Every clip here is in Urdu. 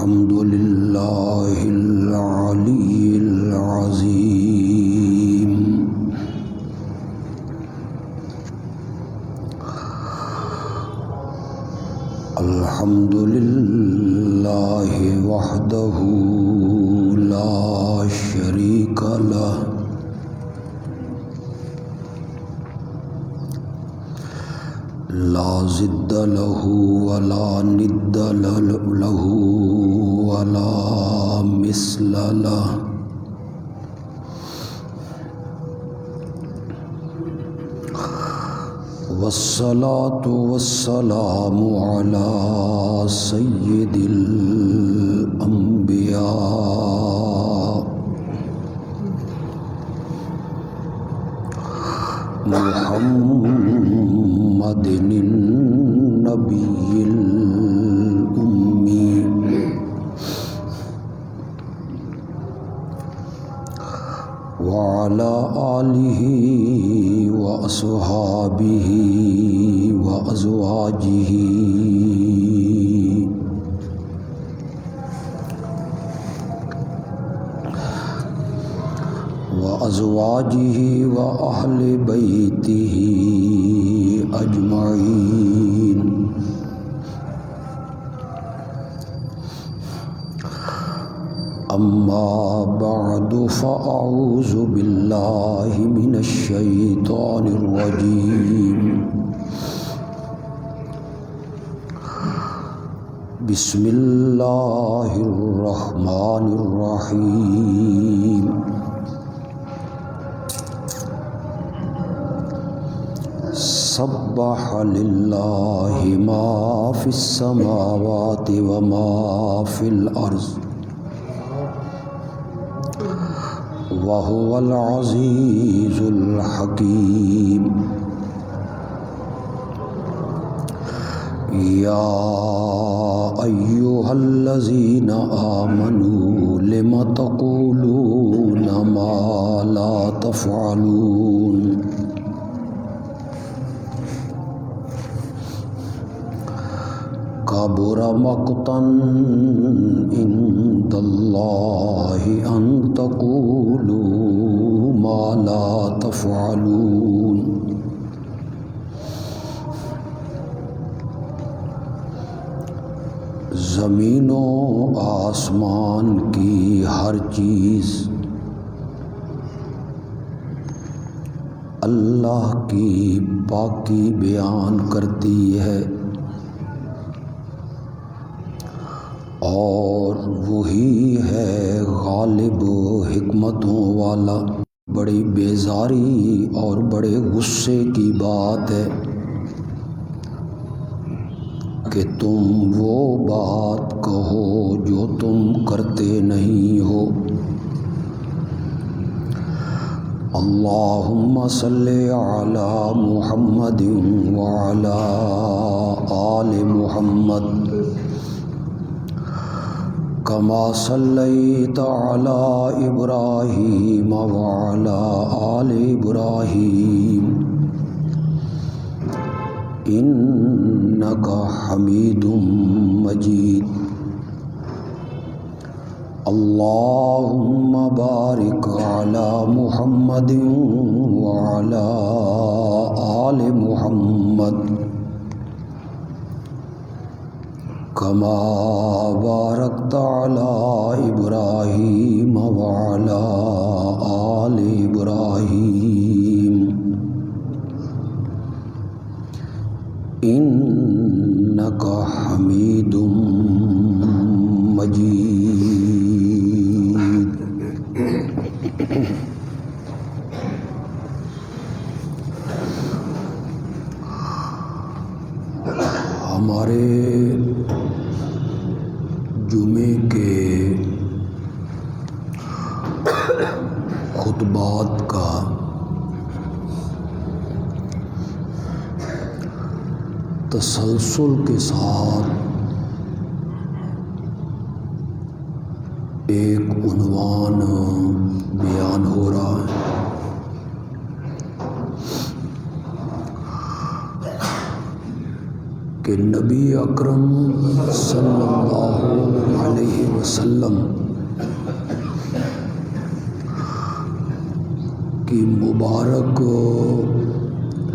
الحمد لله العلي العظيم الحمد لله وحده لا شريك له لا ضد له ولا ند له ولا مثل له والصلاة والسلام على سيد الأنبياء محمد النبي الأمي وعلى آله وأصحابه وأزواجه وأهل بيته أجمعين أما بعد فأعوذ بالله من الشيطان الرجيم بسم الله الرحمن الرحيم سبح لله ما في السماوات وما في الأرض وهو العزيز الحكيم يا أيها الذين آمنوا لم تقولون ما لا تفعلون كبر مقتا عند الله أن تقولوا ما لا تفعلون زمین و آسمان کی ہر چیز اللہ کی پاکی بیان کرتی ہے اور وہی ہے غالب و حکمتوں والا۔ بڑی بیزاری اور بڑے غصے کی بات ہے کہ تم وہ بات کہو جو تم کرتے نہیں ہو۔ اللہم صلی علی محمد وعلی آل محمد کما صلیت علی ابراہیم وعلی آل ابراہیم انک حمید مجید۔ اللہم بارک علی محمد وعلی آل محمد کما بارکت علی ابراہیم وعلی آل ابراہیم انک حمید مجید۔ ہمارے جمعے کے خطبات کا تسلسل کے ساتھ ایک عنوان بیان ہو رہا ہے۔ کہ نبی اکرم صلی اللہ علیہ وسلم کی مبارک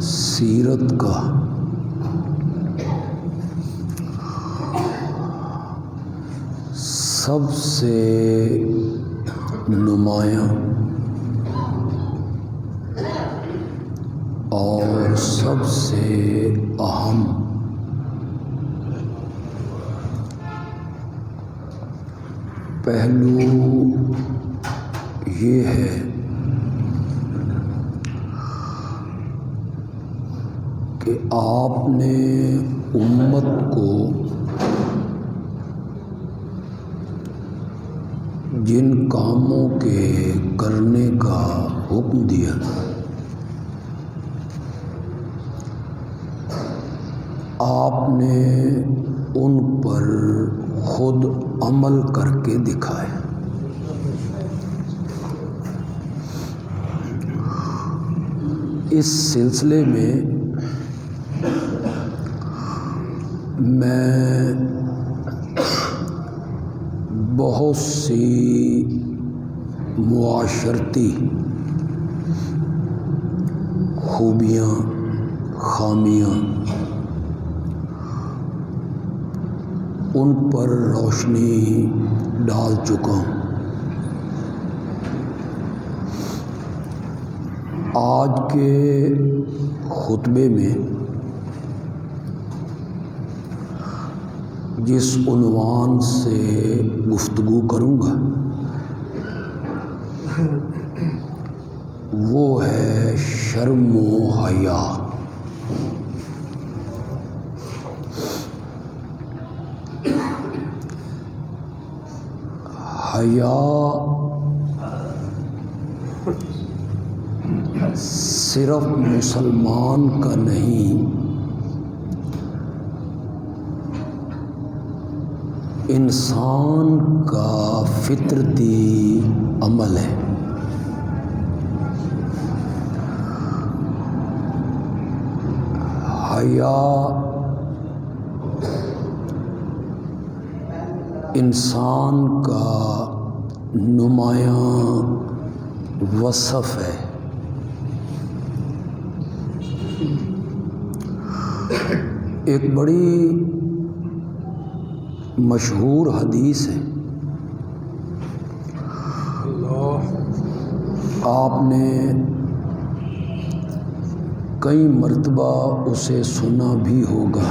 سیرت کا سب سے نمایاں اور سب سے اہم پہلو یہ ہے کہ آپ نے امت کو جن کاموں کے کرنے کا حکم دیا آپ نے ان پر خود عمل کر کے دکھایا۔ اس سلسلے میں میں بہت سی معاشرتی خوبیاں، خامیاں، ان پر روشنی ڈال چکا ہوں۔ آج کے خطبے میں جس عنوان سے گفتگو کروں گا وہ ہے شرم و حیا۔ حیا صرف مسلمان کا نہیں، انسان کا فطرتی عمل ہے۔ حیا انسان کا نمایاں وصف ہے۔ ایک بڑی مشہور حدیث ہے، آپ نے کئی مرتبہ اسے سنا بھی ہوگا۔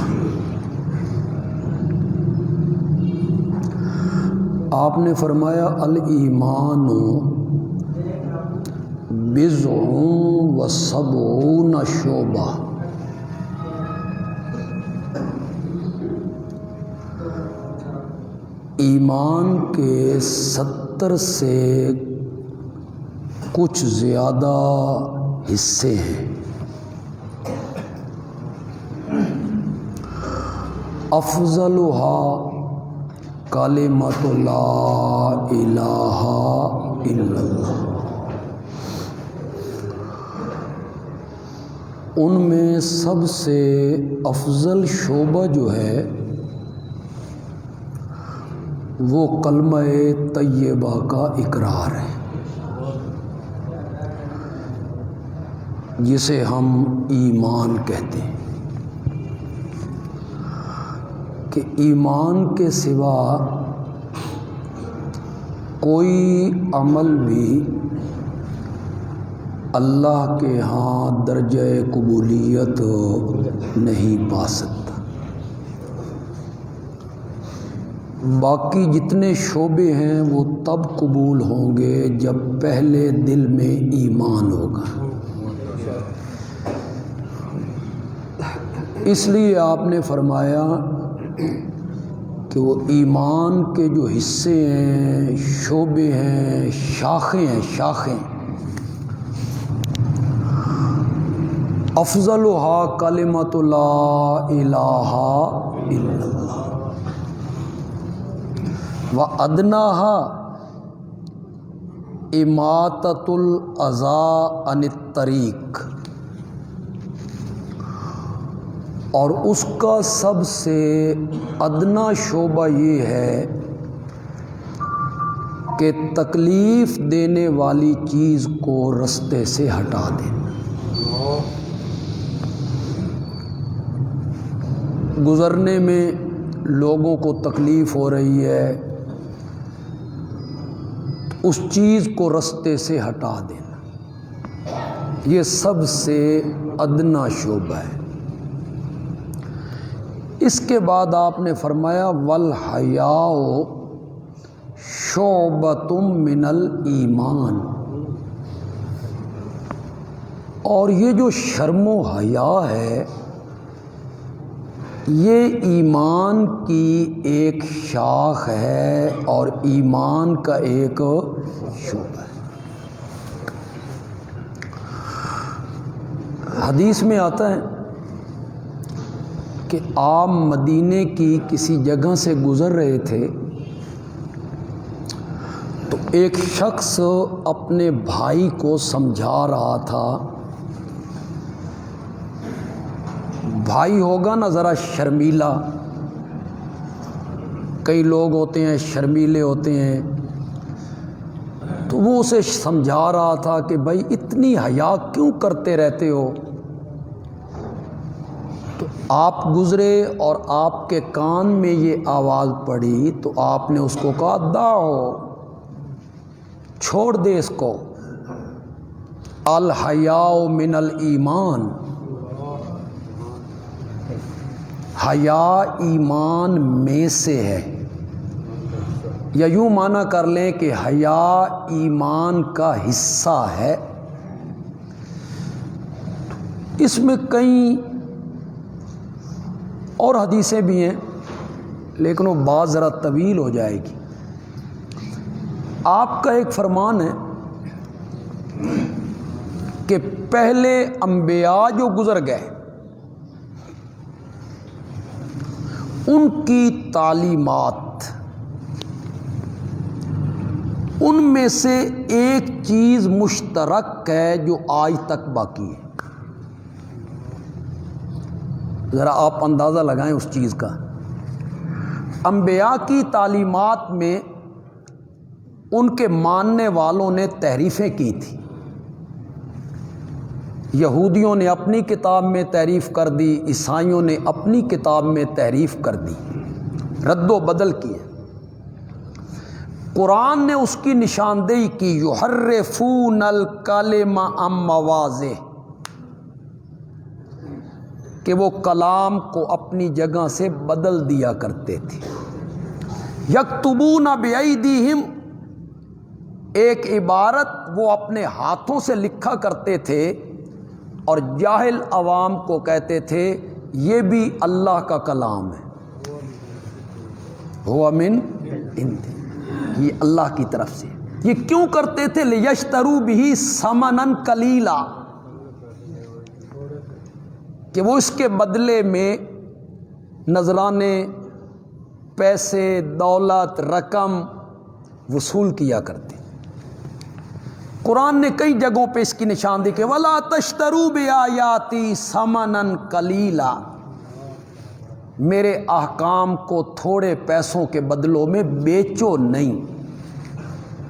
آپ نے فرمایا الایمان بضع و سبعون شعبہ، ایمان کے 70 سے کچھ زیادہ حصے ہیں۔ افضلها کلمۃ لا الہ الا اللہ، ان میں سب سے افضل شعبہ جو ہے وہ کلمہ طیبہ کا اقرار ہے، جسے ہم ایمان کہتے ہیں، کہ ایمان کے سوا کوئی عمل بھی اللہ کے ہاں درجہ قبولیت نہیں پا سکتا۔ باقی جتنے شعبے ہیں وہ تب قبول ہوں گے جب پہلے دل میں ایمان ہوگا۔ اس لیے آپ نے فرمایا کہ وہ ایمان کے جو حصے ہیں، شعبے ہیں، شاخیں ہیں، شاخیں، افضلها کلمۃ لا الہ الا اللہ وادناها اماطۃ الاذی عن الطریق، اور اس کا سب سے ادنا شعبہ یہ ہے کہ تکلیف دینے والی چیز کو رستے سے ہٹا دینا۔ گزرنے میں لوگوں کو تکلیف ہو رہی ہے، اس چیز کو رستے سے ہٹا دینا، یہ سب سے ادنا شعبہ ہے۔ اس کے بعد آپ نے فرمایا والحیاء شعبۃ من الایمان، اور یہ جو شرم و حیا ہے یہ ایمان کی ایک شاخ ہے اور ایمان کا ایک شعبہ ہے۔ حدیث میں آتا ہے کہ آپ مدینے کی کسی جگہ سے گزر رہے تھے تو ایک شخص اپنے بھائی کو سمجھا رہا تھا۔ بھائی ہوگا نا ذرا شرمیلا، کئی لوگ ہوتے ہیں شرمیلے ہوتے ہیں، تو وہ اسے سمجھا رہا تھا کہ بھائی اتنی حیا کیوں کرتے رہتے ہو۔ تو آپ گزرے اور آپ کے کان میں یہ آواز پڑی تو آپ نے اس کو کہا داؤ، چھوڑ دے اس کو، الحیاء من الایمان، حیا ایمان میں سے ہے، یا یوں معنی کر لیں کہ حیا ایمان کا حصہ ہے۔ اس میں کئی اور حدیثیں بھی ہیں لیکن وہ بات ذرا طویل ہو جائے گی۔ آپ کا ایک فرمان ہے کہ پہلے انبیاء جو گزر گئے ان کی تعلیمات، ان میں سے ایک چیز مشترک ہے جو آج تک باقی ہے۔ ذرا آپ اندازہ لگائیں اس چیز کا۔ انبیاء کی تعلیمات میں ان کے ماننے والوں نے تحریفیں کی تھی۔ یہودیوں نے اپنی کتاب میں تحریف کر دی، عیسائیوں نے اپنی کتاب میں تحریف کر دی، رد و بدل کیے۔ قرآن نے اس کی نشاندہی کی، یحرفون الکلم عن مواضعہ، کہ وہ کلام کو اپنی جگہ سے بدل دیا کرتے تھے۔ یکتبون بایدیہم، ایک عبارت وہ اپنے ہاتھوں سے لکھا کرتے تھے اور جاہل عوام کو کہتے تھے یہ بھی اللہ کا کلام ہے، ہوا من عند، یہ اللہ کی طرف سے۔ یہ کیوں کرتے تھے؟ لیشتروا بہ ثمنا قلیلا، کہ وہ اس کے بدلے میں نذرانے، پیسے، دولت، رقم وصول کیا کرتے۔ قرآن نے کئی جگہوں پہ اس کی نشاندہی کہ وَلَا تَشْتَرُوا بِآيَاتِي ثَمَنًا قَلِيلًا، میرے احکام کو تھوڑے پیسوں کے بدلوں میں بیچو نہیں،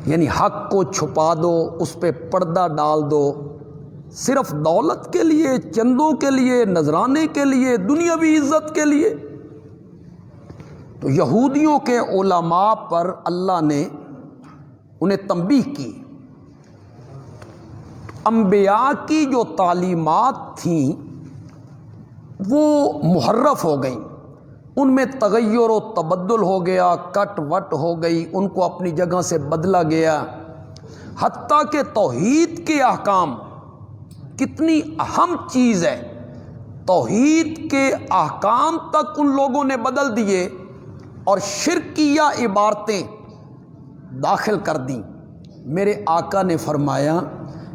یعنی حق کو چھپا دو، اس پہ پردہ ڈال دو، صرف دولت کے لیے، چندوں کے لیے، نذرانے کے لیے، دنیاوی عزت کے لیے۔ تو یہودیوں کے علماء پر اللہ نے انہیں تنبیہ کی۔ انبیاء کی جو تعلیمات تھیں وہ محرف ہو گئیں، ان میں تغیر و تبدل ہو گیا، کٹ وٹ ہو گئی، ان کو اپنی جگہ سے بدلا گیا، حتیٰ کہ توحید کے احکام، کتنی اہم چیز ہے، توحید کے احکام تک ان لوگوں نے بدل دیے اور شرکیہ عبارتیں داخل کر دیں۔ میرے آقا نے فرمایا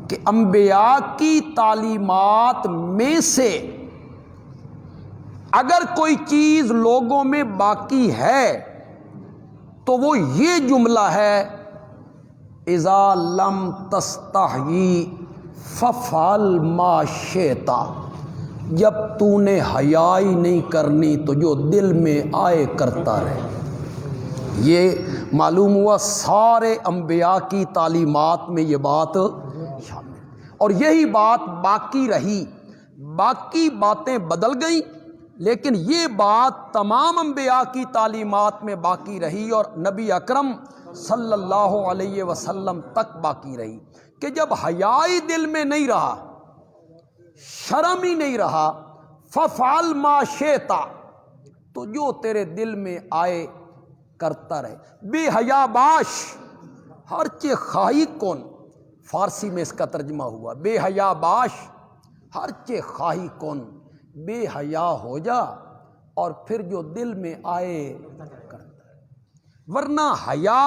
کہ انبیاء کی تعلیمات میں سے اگر کوئی چیز لوگوں میں باقی ہے تو وہ یہ جملہ ہے اذا لم تستحی ففعل ما شئت، جب تو نے حیا ہی نہیں کرنی تو جو دل میں آئے کرتا رہے۔ یہ معلوم ہوا سارے انبیاء کی تعلیمات میں یہ بات شامل، اور یہی بات باقی رہی۔ باقی باتیں بدل گئیں لیکن یہ بات تمام انبیاء کی تعلیمات میں باقی رہی اور نبی اکرم صلی اللہ علیہ وسلم تک باقی رہی کہ جب حیا ہی دل میں نہیں رہا، شرم ہی نہیں رہا، ففعل ما شئت، تو جو تیرے دل میں آئے کرتا رہے۔ بے حیا باش، ہر چے خواہی کن، فارسی میں اس کا ترجمہ ہوا بے حیا باش، ہر چے خواہی کن، بے حیا ہو جا اور پھر جو دل میں آئے کرتا رہے۔ ورنہ حیا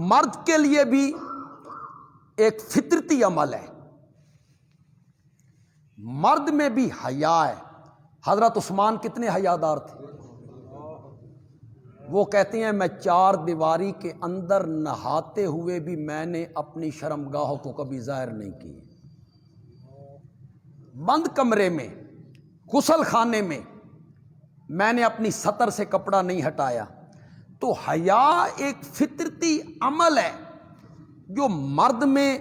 مرد کے لیے بھی ایک فطرتی عمل ہے، مرد میں بھی حیا ہے۔ حضرت عثمان کتنے حیادار تھے؟ وہ کہتے ہیں میں چار دیواری کے اندر نہاتے ہوئے بھی میں نے اپنی شرمگاہوں کو کبھی ظاہر نہیں کی۔ بند کمرے میں، غسل خانے میں نے اپنی سطر سے کپڑا نہیں ہٹایا۔ تو حیا ایک فطرتی عمل ہے جو مرد میں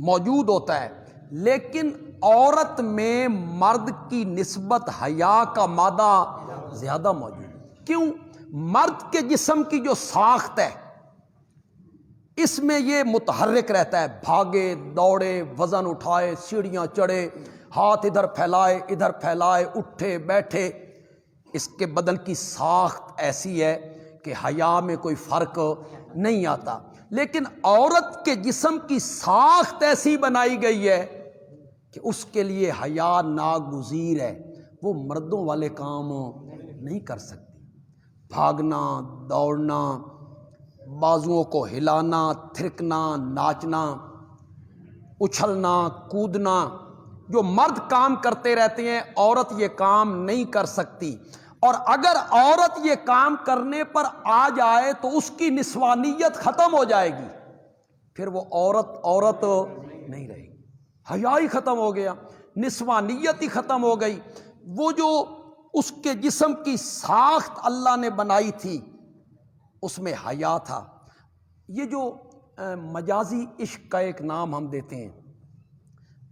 موجود ہوتا ہے، لیکن عورت میں مرد کی نسبت حیا کا مادہ زیادہ موجود ہے۔ کیوں؟ مرد کے جسم کی جو ساخت ہے اس میں یہ متحرک رہتا ہے، بھاگے دوڑے، وزن اٹھائے، سیڑھیاں چڑھے، ہاتھ ادھر پھیلائے، اٹھے بیٹھے۔ اس کے بدن کی ساخت ایسی ہے کہ حیا میں کوئی فرق نہیں آتا۔ لیکن عورت کے جسم کی ساخت ایسی بنائی گئی ہے کہ اس کے لیے حیا ناگزیر ہے، وہ مردوں والے کام نہیں کر سکتی۔ بھاگنا، دوڑنا، بازوؤں کو ہلانا، تھرکنا، ناچنا، اچھلنا، کودنا، جو مرد کام کرتے رہتے ہیں عورت یہ کام نہیں کر سکتی۔ اور اگر عورت یہ کام کرنے پر آ جائے تو اس کی نسوانیت ختم ہو جائے گی، پھر وہ عورت نہیں رہے گی، حیا ہی ختم ہو گیا، نسوانیت ہی ختم ہو گئی۔ وہ جو اس کے جسم کی ساخت اللہ نے بنائی تھی اس میں حیا تھا۔ یہ جو مجازی عشق کا ایک نام ہم دیتے ہیں،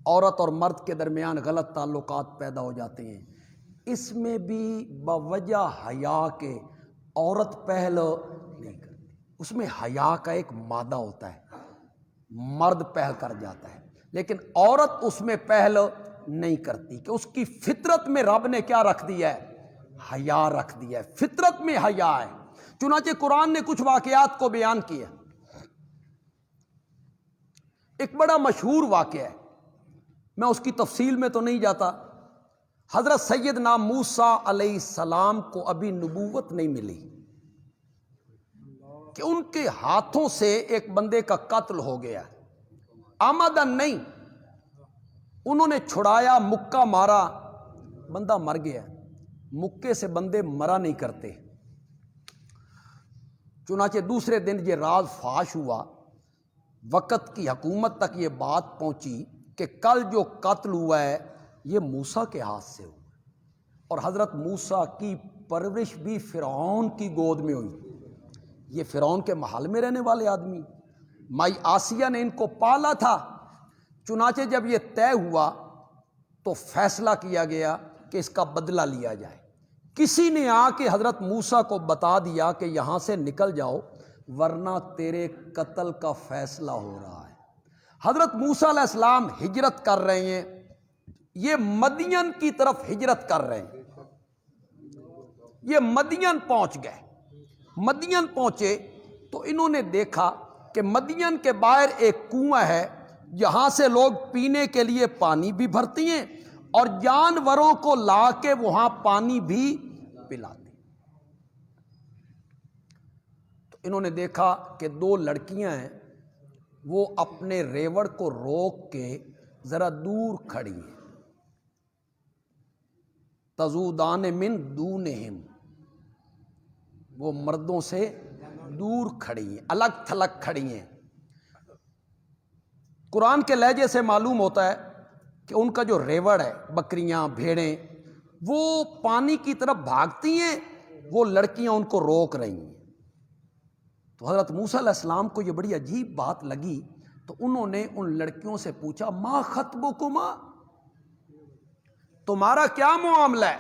عورت اور مرد کے درمیان غلط تعلقات پیدا ہو جاتے ہیں، اس میں بھی بوجہ حیا کے عورت پہل نہیں کرتی، اس میں حیا کا ایک مادہ ہوتا ہے، مرد پہل کر جاتا ہے، لیکن عورت اس میں پہل نہیں کرتی کہ اس کی فطرت میں رب نے کیا رکھ دیا ہے؟ حیا رکھ دیا ہے، فطرت میں حیا ہے۔ چنانچہ قرآن نے کچھ واقعات کو بیان کیا۔ ایک بڑا مشہور واقعہ ہے، میں اس کی تفصیل میں تو نہیں جاتا۔ حضرت سیدنا موسیٰ علیہ السلام کو ابھی نبوت نہیں ملی کہ ان کے ہاتھوں سے ایک بندے کا قتل ہو گیا، آمدن نہیں، انہوں نے چھڑایا، مکہ مارا، بندہ مر گیا۔ مکے سے بندے مرا نہیں کرتے۔ چنانچہ دوسرے دن یہ راز فاش ہوا، وقت کی حکومت تک یہ بات پہنچی کہ کل جو قتل ہوا ہے یہ موسیٰ کے ہاتھ سے ہوا، اور حضرت موسیٰ کی پرورش بھی فرعون کی گود میں ہوئی۔ یہ فرعون کے محل میں رہنے والے آدمی، مائی آسیہ نے ان کو پالا تھا۔ چنانچہ جب یہ طے ہوا تو فیصلہ کیا گیا کہ اس کا بدلہ لیا جائے۔ کسی نے آ کے حضرت موسیٰ کو بتا دیا کہ یہاں سے نکل جاؤ ورنہ تیرے قتل کا فیصلہ ہو رہا ہے۔ حضرت موسیٰ علیہ السلام ہجرت کر رہے ہیں، یہ مدین کی طرف ہجرت کر رہے ہیں۔ یہ مدین پہنچ گئے، مدین پہنچے تو انہوں نے دیکھا کہ مدین کے باہر ایک کنواں ہے جہاں سے لوگ پینے کے لیے پانی بھی بھرتی ہیں اور جانوروں کو لا کے وہاں پانی بھی پلاتے۔ تو انہوں نے دیکھا کہ دو لڑکیاں ہیں، وہ اپنے ریوڑ کو روک کے ذرا دور کھڑی ہیں، تذودان من دونہم، وہ مردوں سے دور کھڑی ہیں، الگ تھلگ کھڑی ہیں۔ قرآن کے لہجے سے معلوم ہوتا ہے کہ ان کا جو ریوڑ ہے، بکریاں بھیڑیں، وہ پانی کی طرف بھاگتی ہیں، وہ لڑکیاں ان کو روک رہی ہیں۔ تو حضرت موسیٰ علیہ السلام کو یہ بڑی عجیب بات لگی، تو انہوں نے ان لڑکیوں سے پوچھا ما خطبکما، تمہارا کیا معاملہ ہے؟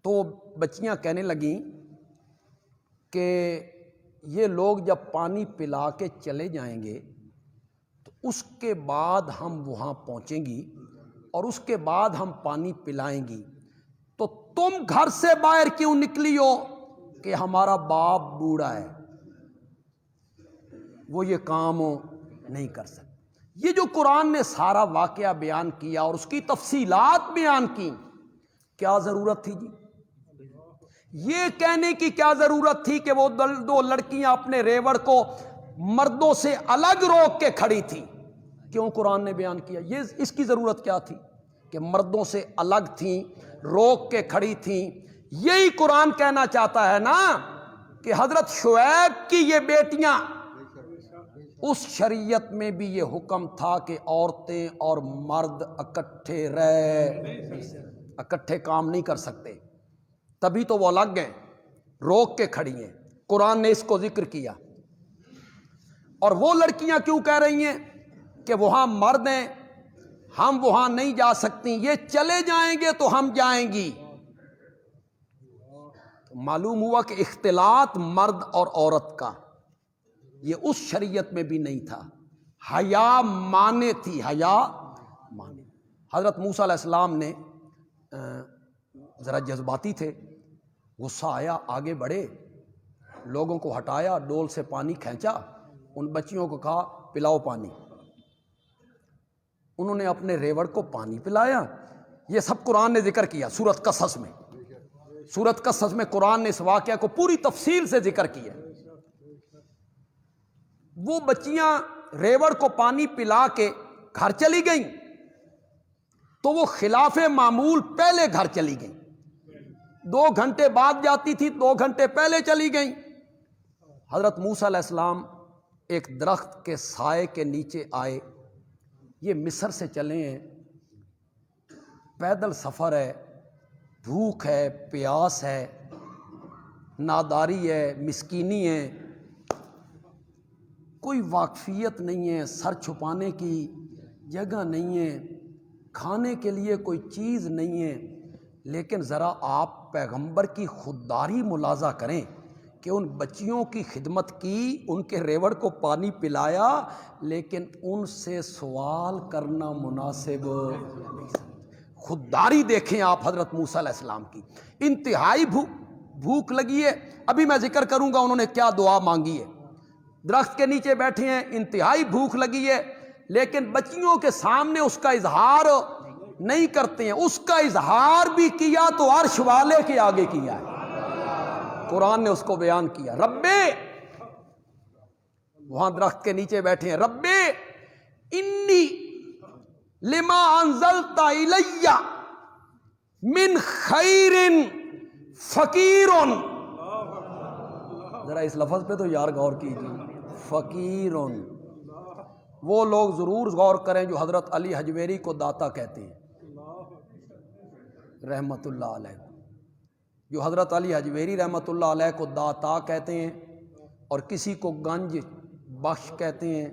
تو بچیاں کہنے لگیں کہ یہ لوگ جب پانی پلا کے چلے جائیں گے تو اس کے بعد ہم وہاں پہنچیں گی اور اس کے بعد ہم پانی پلائیں گی، تو تم گھر سے باہر کیوں نکلی ہو کہ ہمارا باپ بوڑھا ہے، وہ یہ کام نہیں کر سکتا۔ یہ جو قرآن نے سارا واقعہ بیان کیا اور اس کی تفصیلات بیان کی، کیا ضرورت تھی جی؟ یہ کہنے کی کیا ضرورت تھی کہ وہ دو لڑکیاں اپنے ریوڑ کو مردوں سے الگ روک کے کھڑی تھی؟ کیوں قرآن نے بیان کیا؟ یہ اس کی ضرورت کیا تھی کہ مردوں سے الگ تھیں، روک کے کھڑی تھیں؟ یہی قرآن کہنا چاہتا ہے نا کہ حضرت شعیب کی یہ بیٹیاں، اس شریعت میں بھی یہ حکم تھا کہ عورتیں اور مرد اکٹھے کام نہیں کر سکتے، تبھی تو وہ الگ ہیں، روک کے کھڑی ہیں۔ قرآن نے اس کو ذکر کیا۔ اور وہ لڑکیاں کیوں کہہ رہی ہیں کہ وہاں مرد ہیں، ہم وہاں نہیں جا سکتی، یہ چلے جائیں گے تو ہم جائیں گی؟ معلوم ہوا کہ اختلاط مرد اور عورت کا یہ اس شریعت میں بھی نہیں تھا، حیا مانے تھی، حیا مانے۔ حضرت موسیٰ علیہ السلام نے ذرا جذباتی تھے، غصہ آیا، آگے بڑھے، لوگوں کو ہٹایا، ڈول سے پانی کھینچا، ان بچیوں کو کہا پلاؤ پانی۔ انہوں نے اپنے ریوڑ کو پانی پلایا۔ یہ سب قرآن نے ذکر کیا سورۃ قصص میں۔ سورۃ قصص میں قرآن نے اس واقعہ کو پوری تفصیل سے ذکر کیا۔ وہ بچیاں ریوڑ کو پانی پلا کے گھر چلی گئیں تو وہ خلاف معمول پہلے گھر چلی گئیں، 2 گھنٹے بعد جاتی تھی، 2 گھنٹے پہلے چلی گئیں۔ حضرت موسیٰ علیہ السلام ایک درخت کے سائے کے نیچے آئے۔ یہ مصر سے چلے ہیں، پیدل سفر ہے، بھوک ہے، پیاس ہے، ناداری ہے، مسکینی ہے، کوئی واقفیت نہیں ہے، سر چھپانے کی جگہ نہیں ہے، کھانے کے لیے کوئی چیز نہیں ہے۔ لیکن ذرا آپ پیغمبر کی خودداری ملاحظہ کریں کہ ان بچیوں کی خدمت کی، ان کے ریوڑ کو پانی پلایا، لیکن ان سے سوال کرنا مناسب نہیں۔ خودداری دیکھیں آپ حضرت موسیٰ علیہ السلام کی، انتہائی بھوک لگی ہے۔ ابھی میں ذکر کروں گا انہوں نے کیا دعا مانگی ہے۔ درخت کے نیچے بیٹھے ہیں، انتہائی بھوک لگی ہے، لیکن بچیوں کے سامنے اس کا اظہار نہیں کرتے ہیں۔ اس کا اظہار بھی کیا تو عرش والے کے آگے کیا ہے، قرآن نے اس کو بیان کیا۔ ربے، وہاں درخت کے نیچے بیٹھے ہیں، ربے انی لما انزلت الی من خیر فقیر۔ ذرا اس لفظ پہ تو یار غور کیجیے، فقیر۔ وہ لوگ ضرور غور کریں جو حضرت علی حجویری کو داتا کہتے ہیں رحمت اللہ علیہ، جو حضرت علی حجویری رحمت اللہ علیہ کو داتا کہتے ہیں، اور کسی کو گنج بخش کہتے ہیں،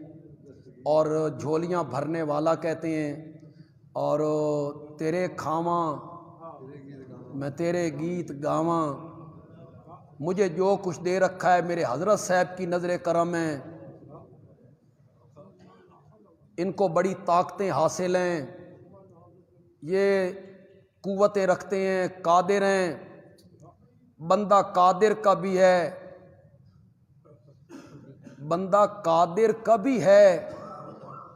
اور جھولیاں بھرنے والا کہتے ہیں، اور تیرے کھاواں میں تیرے گیت گاواں، مجھے جو کچھ دے رکھا ہے میرے حضرت صاحب کی نظر کرم ہے، ان کو بڑی طاقتیں حاصل ہیں، یہ قوتیں رکھتے ہیں، قادر ہیں۔ بندہ قادر کا بھی ہے، بندہ قادر کا بھی ہے،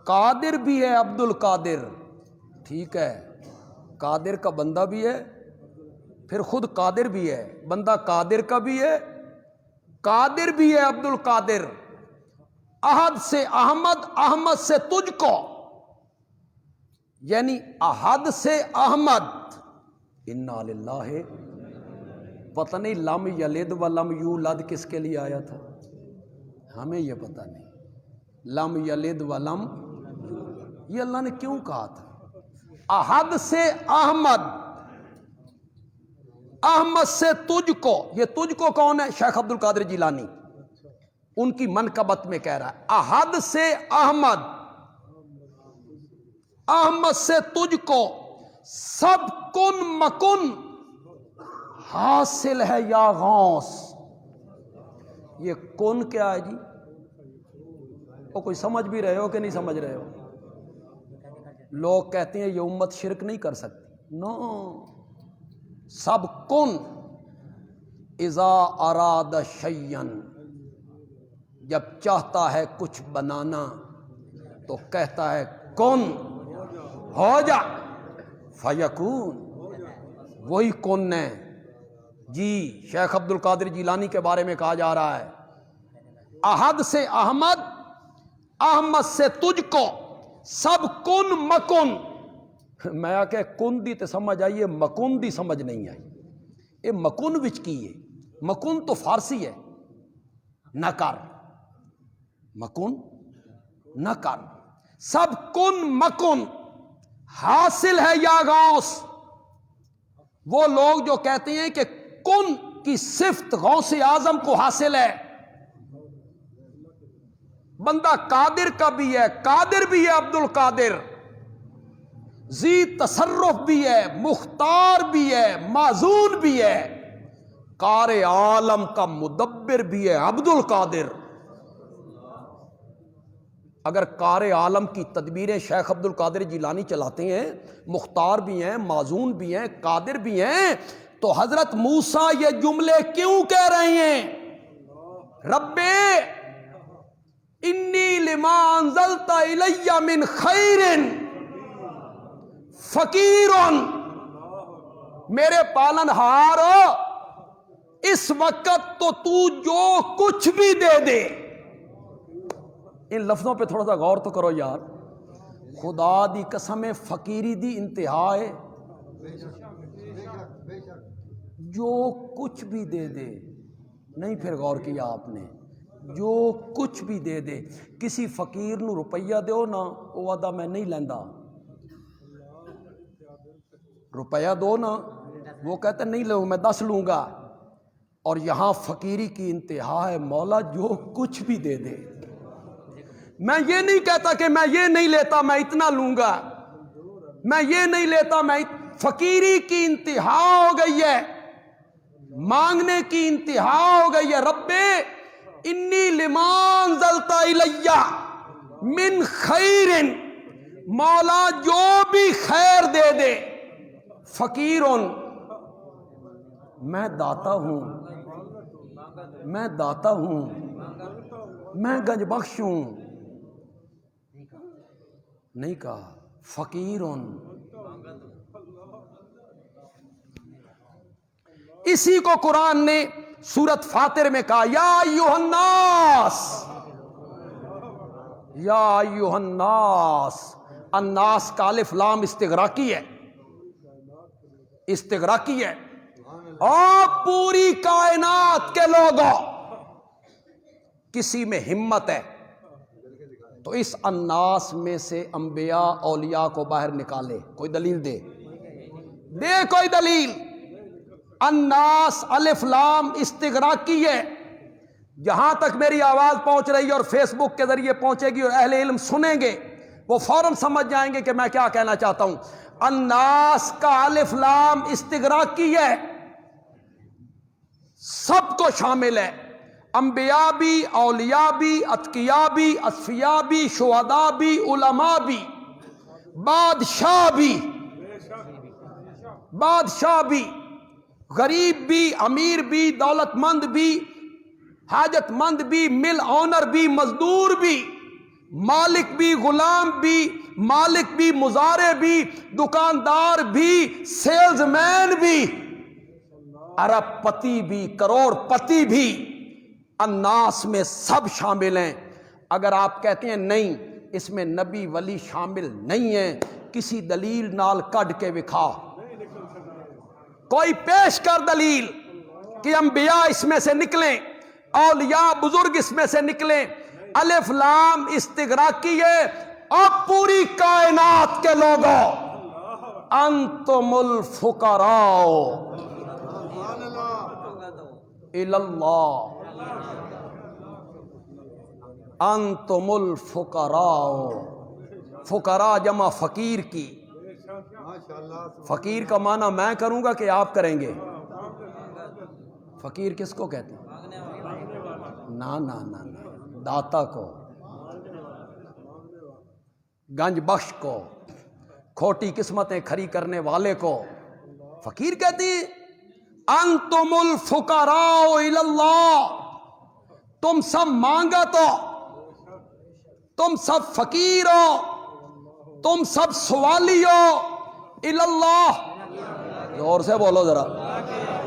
قادر بھی ہے عبد القادر، ٹھیک ہے، قادر کا بندہ بھی ہے، پھر خود قادر بھی ہے، بندہ قادر کا بھی ہے، قادر بھی ہے عبد القادر۔ احد سے احمد، احمد سے تجھ کو، یعنی احد سے احمد، انا للہ۔ پتہ نہیں لم یلد و لم یولد کس کے لیے آیا تھا، ہمیں یہ پتہ نہیں، لم یلد و لم، یہ اللہ نے کیوں کہا تھا؟ احد سے احمد، احمد سے تجھ کو، یہ تجھ کو کون ہے؟ شیخ عبد القادر جیلانی، ان کی منقبت میں کہہ رہا ہے احد سے احمد، احمد سے تجھ کو سب کن مکن حاصل ہے یا غوث۔ یہ کن کیا ہے جی؟ وہ کوئی سمجھ بھی رہے ہو کہ نہیں سمجھ رہے ہو؟ لوگ کہتے ہیں یہ امت شرک نہیں کر سکتی، نو، سب کن اذا اراد شیئن، جب چاہتا ہے کچھ بنانا تو کہتا ہے کن، ہو جا، فیکون، وہی کن ہے جی۔ شیخ عبد القادر جیلانی کے بارے میں کہا جا رہا ہے احد سے احمد، احمد سے تجھ کو سب کن مکن۔ میں آ کہ کن دی تے سمجھ آئیے، مکن دی سمجھ نہیں آئی۔ یہ مکن وچ کی ہے؟ مکن تو فارسی ہے، نہ کر، مکن نہ کر، سب کن مکن حاصل ہے یا غوث۔ وہ لوگ جو کہتے ہیں کہ کن کی صفت غوث اعظم کو حاصل ہے، بندہ قادر کا بھی ہے، قادر بھی ہے، عبد القادر ذی تصرف بھی ہے، مختار بھی ہے، معزول بھی ہے، کار عالم کا مدبر بھی ہے عبد القادر۔ اگر کار عالم کی تدبیریں شیخ عبد القادر جیلانی چلاتے ہیں، مختار بھی ہیں، معزون بھی ہیں، قادر بھی ہیں، تو حضرت موسیٰ یہ جملے کیوں کہہ رہے ہیں؟ رب انی لما انزلت الی من خیر فقیر، میرے پالن ہار، اس وقت تو جو کچھ بھی دے دے۔ ان لفظوں پہ تھوڑا سا غور تو کرو یار، خدا دی قسم فقیری دی انتہا ہے، جو کچھ بھی دے دے، نہیں پھر غور کیا آپ نے، جو کچھ بھی دے دے۔ کسی فقیر نو روپیہ دیو نا، وہ آدھا میں نہیں لیندا، روپیہ دو نا، وہ کہتا نہیں لوں میں 10 لوں گا۔ اور یہاں فقیری کی انتہا ہے، مولا جو کچھ بھی دے دے۔ میں یہ نہیں کہتا کہ میں یہ نہیں لیتا میں اتنا لوں گا، میں یہ نہیں لیتا میں فقیری کی انتہا ہو گئی ہے، مانگنے کی انتہا ہو گئی ہے۔ رب انی لما انزلت الی من خیر، مولا جو بھی خیر دے دے، فقیر، میں داتا ہوں، میں داتا ہوں، میں گنج بخش ہوں، نہیں کہا فقیر۔ اسی کو قرآن نے سورت فاطر میں کہا یا ایھا الناس، یا ایھا الناس۔ الناس کا الف لام استغراقی ہے، استغراقی ہے۔ اور پوری کائنات کے لوگوں، کسی میں ہمت ہے تو اس الناس میں سے انبیاء اولیاء کو باہر نکالے، کوئی دلیل دے، دے کوئی دلیل۔ الناس الف لام استغراقی ہے۔ جہاں تک میری آواز پہنچ رہی ہے اور فیس بک کے ذریعے پہنچے گی اور اہل علم سنیں گے، وہ فوراً سمجھ جائیں گے کہ میں کیا کہنا چاہتا ہوں۔ الناس کا الف لام استغراقی ہے، سب کو شامل ہے، انبیاء بھی، اولیاء بھی، اتقیاء بھی، اصفیاء بھی، شہداء بھی، علماء بھی، بادشاہ بھی، بادشاہ بھی، غریب بھی، امیر بھی، دولت مند بھی، حاجت مند بھی، مل اونر بھی، مزدور بھی، مالک بھی، غلام بھی، مالک بھی، مزارع بھی، دکاندار بھی، سیلز مین بھی، ارب پتی بھی، کروڑ پتی بھی، الناس میں سب شامل ہیں۔ اگر آپ کہتے ہیں نہیں اس میں نبی ولی شامل نہیں ہیں، کسی دلیل نال کڈ کے وکھا، کوئی پیش کر دلیل کہ انبیاء اس میں سے نکلیں، اولیاء بزرگ اس میں سے نکلیں۔ الف لام استغراقی ہے، اور پوری کائنات کے لوگوں انتم الفقراء الی اللہ، انتم الفقراء، فقراء جمع فقیر کی، فقیر کا معنی میں کروں گا کہ آپ کریں گے؟ فقیر کس کو کہتے ہیں؟ نا نا نا نا، داتا کو، گنج بخش کو، کھوٹی قسمتیں کھری کرنے والے کو فقیر کہتی ہیں۔ انتم الفقراء الی اللہ، تم سب مانگا تو، تم سب فقیر ہو، تم سب سوالی ہو، الی اللہ، زور سے بولو ذرا۔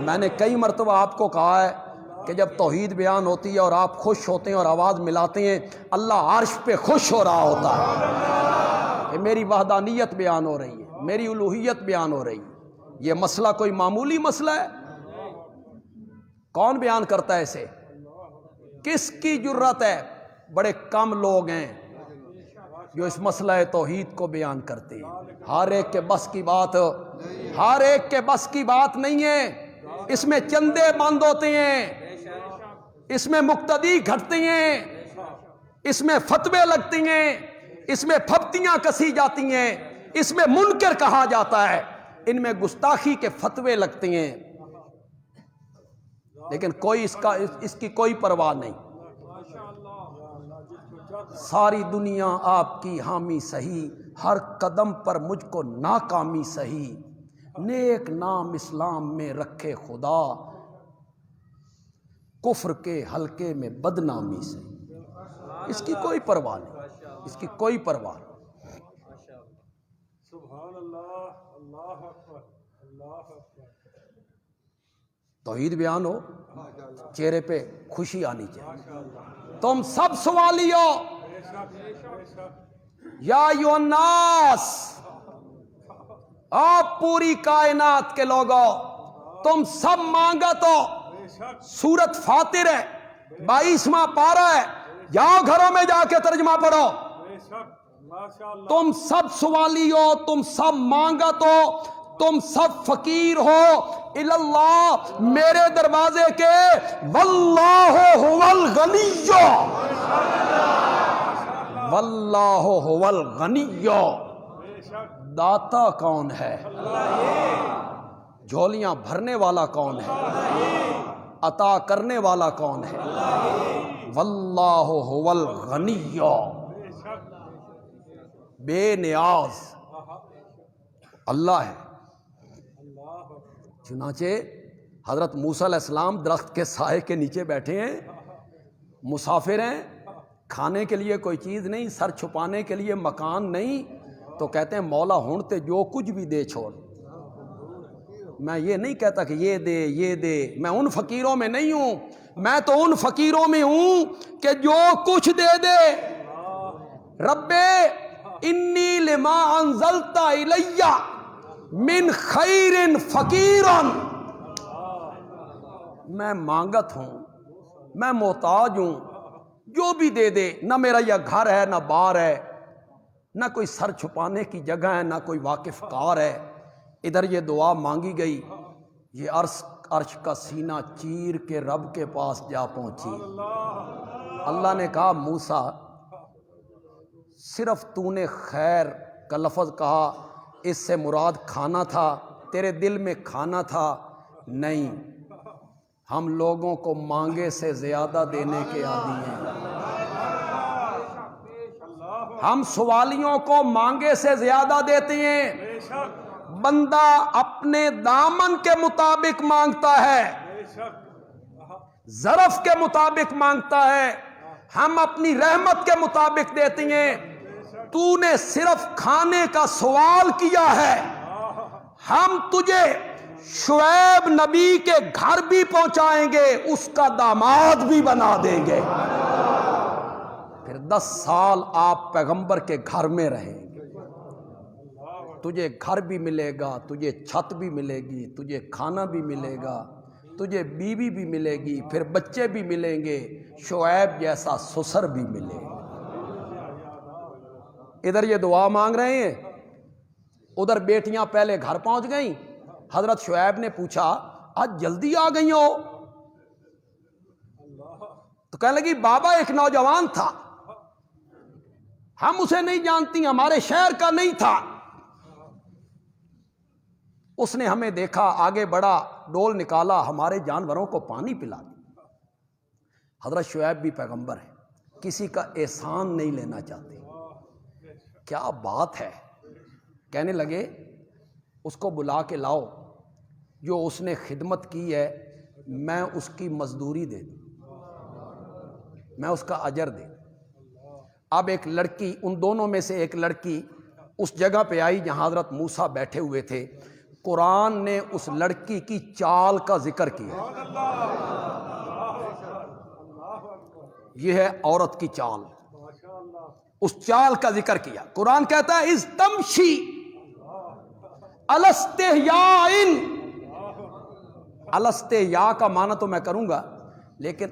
میں نے کئی مرتبہ آپ کو کہا ہے کہ جب توحید بیان ہوتی ہے اور آپ خوش ہوتے ہیں اور آواز ملاتے ہیں، اللہ عرش پہ خوش ہو رہا ہوتا ہے کہ میری وحدانیت بیان ہو رہی ہے، میری الوہیت بیان ہو رہی ہے۔ یہ مسئلہ کوئی معمولی مسئلہ ہے؟ کون بیان کرتا ہے اسے؟ کس کی جرت ہے؟ بڑے کم لوگ ہیں جو اس مسئلہ توحید کو بیان کرتے ہیں۔ ہر ایک کے بس کی بات، ہر ایک کے بس کی بات نہیں ہے۔ اس میں چندے بند ہوتے ہیں، اس میں مقتدی گھٹتے ہیں، اس میں فتوے لگتے ہیں، اس میں پھپتیاں کسی جاتی ہیں، اس میں منکر کہا جاتا ہے، ان میں گستاخی کے فتوے لگتے ہیں، لیکن کوئی اس کی کوئی پرواہ نہیں۔ ساری دنیا آپ کی حامی سہی، ہر قدم پر مجھ کو ناکامی سہی، نیک نام اسلام میں رکھے خدا، کفر کے حلقے میں بدنامی سہی۔ اس کی کوئی پرواہ نہیں، اس کی کوئی پرواہ نہیں۔ سبحان اللہ، اللہ اکبر، اللہ اکبر۔ توحید بیان ہو، چہرے پہ خوشی آنی چاہیے۔ تم سب سوالی ہو، یا ایھا الناس، آپ پوری کائنات کے لوگوں، تم سب مانگا تو۔ سورت فاطر ہے، 22واں پارہ ہے، جاؤ گھروں میں جا کے ترجمہ پڑھو۔ تم سب سوالی ہو، تم سب مانگا تو، تم سب فقیر ہو الی اللہ، میرے دروازے کے، واللہ هو الغنی، واللہ هو الغنی، داتا کون ہے؟ جھولیاں بھرنے والا کون ہے؟ عطا کرنے والا کون ہے؟ واللہ هو الغنی، بے نیاز اللہ ہے۔ چنانچہ حضرت موسیٰ علیہ السلام درخت کے سائے کے نیچے بیٹھے ہیں، مسافر ہیں، کھانے کے لیے کوئی چیز نہیں، سر چھپانے کے لیے مکان نہیں، تو کہتے ہیں مولا ہونتے جو کچھ بھی دے چھوڑ۔ میں یہ نہیں کہتا کہ یہ دے یہ دے، میں ان فقیروں میں نہیں ہوں، میں تو ان فقیروں میں ہوں کہ جو کچھ دے دے۔ رب انی لما انزلت الی من خیر فقیر، میں مانگت ہوں، میں محتاج ہوں، جو بھی دے دے، نہ میرا یہ گھر ہے، نہ بار ہے، نہ کوئی سر چھپانے کی جگہ ہے، نہ کوئی واقف کار ہے۔ ادھر یہ دعا مانگی گئی، یہ عرش کا سینہ چیر کے رب کے پاس جا پہنچی۔ اللہ نے کہا موسیٰ، صرف تو نے خیر کا لفظ کہا، اس سے مراد کھانا تھا، تیرے دل میں کھانا تھا؟ نہیں، ہم لوگوں کو مانگے سے زیادہ دینے کے عادی ہیں، ہم سوالیوں کو مانگے سے زیادہ دیتے ہیں۔ بندہ اپنے دامن کے مطابق مانگتا ہے، ظرف کے مطابق مانگتا ہے، ہم اپنی رحمت کے مطابق دیتے ہیں۔ تو نے صرف کھانے کا سوال کیا ہے، ہم تجھے شعیب نبی کے گھر بھی پہنچائیں گے، اس کا داماد بھی بنا دیں گے، پھر 10 سال آپ پیغمبر کے گھر میں رہیں گے، تجھے گھر بھی ملے گا، تجھے چھت بھی ملے گی، تجھے کھانا بھی ملے گا، تجھے بیوی بھی ملے گی، پھر بچے بھی ملیں گے، شعیب جیسا سسر بھی ملے گا۔ ادھر یہ دعا مانگ رہے ہیں، ادھر بیٹیاں پہلے گھر پہنچ گئیں. حضرت شعیب نے پوچھا آج جلدی آ گئی ہو؟ تو کہنے لگی بابا ایک نوجوان تھا، ہم اسے نہیں جانتی، ہمارے شہر کا نہیں تھا، اس نے ہمیں دیکھا، آگے بڑھا، ڈول نکالا، ہمارے جانوروں کو پانی پلا دیا. حضرت شعیب بھی پیغمبر ہے، کسی کا احسان نہیں لینا چاہتے. کیا بات ہے. کہنے لگے اس کو بلا کے لاؤ، جو اس نے خدمت کی ہے میں اس کی مزدوری دے دوں، میں اس کا اجر دے دوں. اب ایک لڑکی، ان دونوں میں سے ایک لڑکی اس جگہ پہ آئی جہاں حضرت موسیٰ بیٹھے ہوئے تھے. قرآن نے اس لڑکی کی چال کا ذکر کیا. یہ ہے عورت کی چال، اس چال کا ذکر کیا. قرآن کہتا ہے اذ تمشی علی استحیاء. علی استحیاء کا معنی تو میں کروں گا، لیکن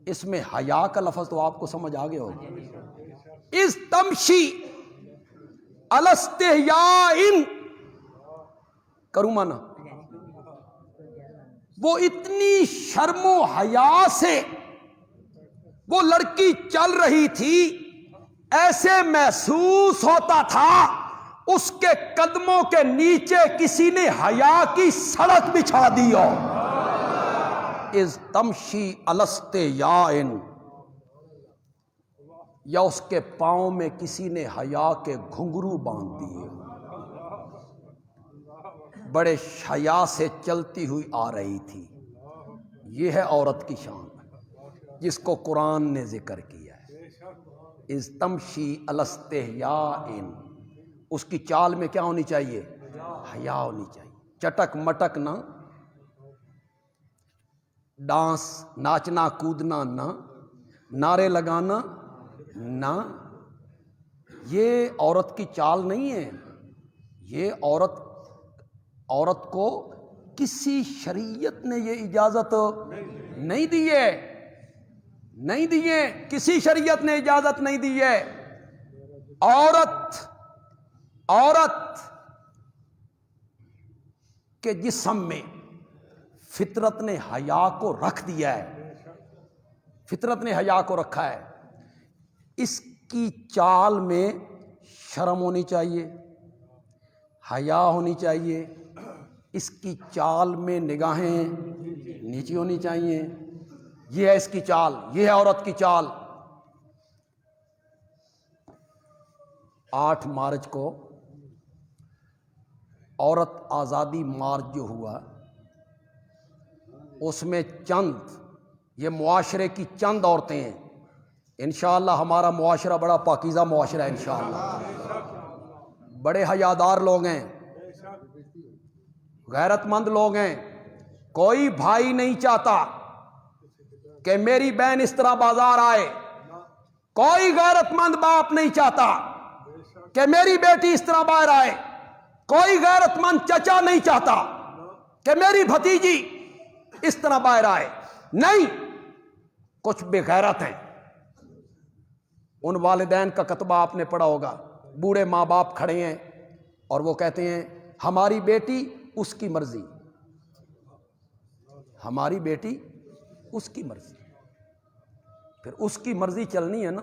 اس میں حیا کا لفظ تو آپ کو سمجھ آ گیا ہوگا. اذ تمشی علی استحیاء کروں مانا، وہ اتنی شرم و حیا سے وہ لڑکی چل رہی تھی، ایسے محسوس ہوتا تھا اس کے قدموں کے نیچے کسی نے حیا کی سڑک بچھا دی ہو. اذ تمشی علی استحیاء، یا اس کے پاؤں میں کسی نے حیا کے گھنگرو باندھ دیے، بڑے حیا سے چلتی ہوئی آ رہی تھی. یہ ہے عورت کی شان جس کو قرآن نے ذکر کیا ہے. اذ تمشی علی استحیاء، اس کی چال میں کیا ہونی چاہیے؟ حیا ہونی چاہیے. چٹک مٹک نہ، ڈانس ناچنا کودنا نہ، نعرے لگانا نہ، یہ عورت کی چال نہیں ہے. یہ عورت کو کسی شریعت نے یہ اجازت نہیں دی ہے، نہیں دی ہے، کسی شریعت نے اجازت نہیں دی ہے. عورت کے جسم میں فطرت نے حیا کو رکھ دیا ہے، فطرت نے حیا کو رکھا ہے. اس کی چال میں شرم ہونی چاہیے، حیا ہونی چاہیے، اس کی چال میں نگاہیں نیچی ہونی چاہیے. یہ ہے اس کی چال، یہ ہے عورت کی چال. 8 مارچ کو عورت آزادی مارچ جو ہوا، اس میں چند یہ معاشرے کی چند عورتیں ہیں. انشاءاللہ ہمارا معاشرہ بڑا پاکیزہ معاشرہ ہے، انشاءاللہ بڑے حیادار لوگ ہیں، غیرت مند لوگ ہیں. کوئی بھائی نہیں چاہتا کہ میری بہن اس طرح بازار آئے، کوئی غیرت مند باپ نہیں چاہتا کہ میری بیٹی اس طرح باہر آئے، کوئی غیرت مند چچا نہیں چاہتا کہ میری بھتیجی اس طرح باہر آئے. نہیں، کچھ بے غیرت ہیں. ان والدین کا کتبہ آپ نے پڑھا ہوگا، بوڑھے ماں باپ کھڑے ہیں اور وہ کہتے ہیں ہماری بیٹی اس کی مرضی، ہماری بیٹی اس کی مرضی. پھر اس کی مرضی چلنی ہے نا.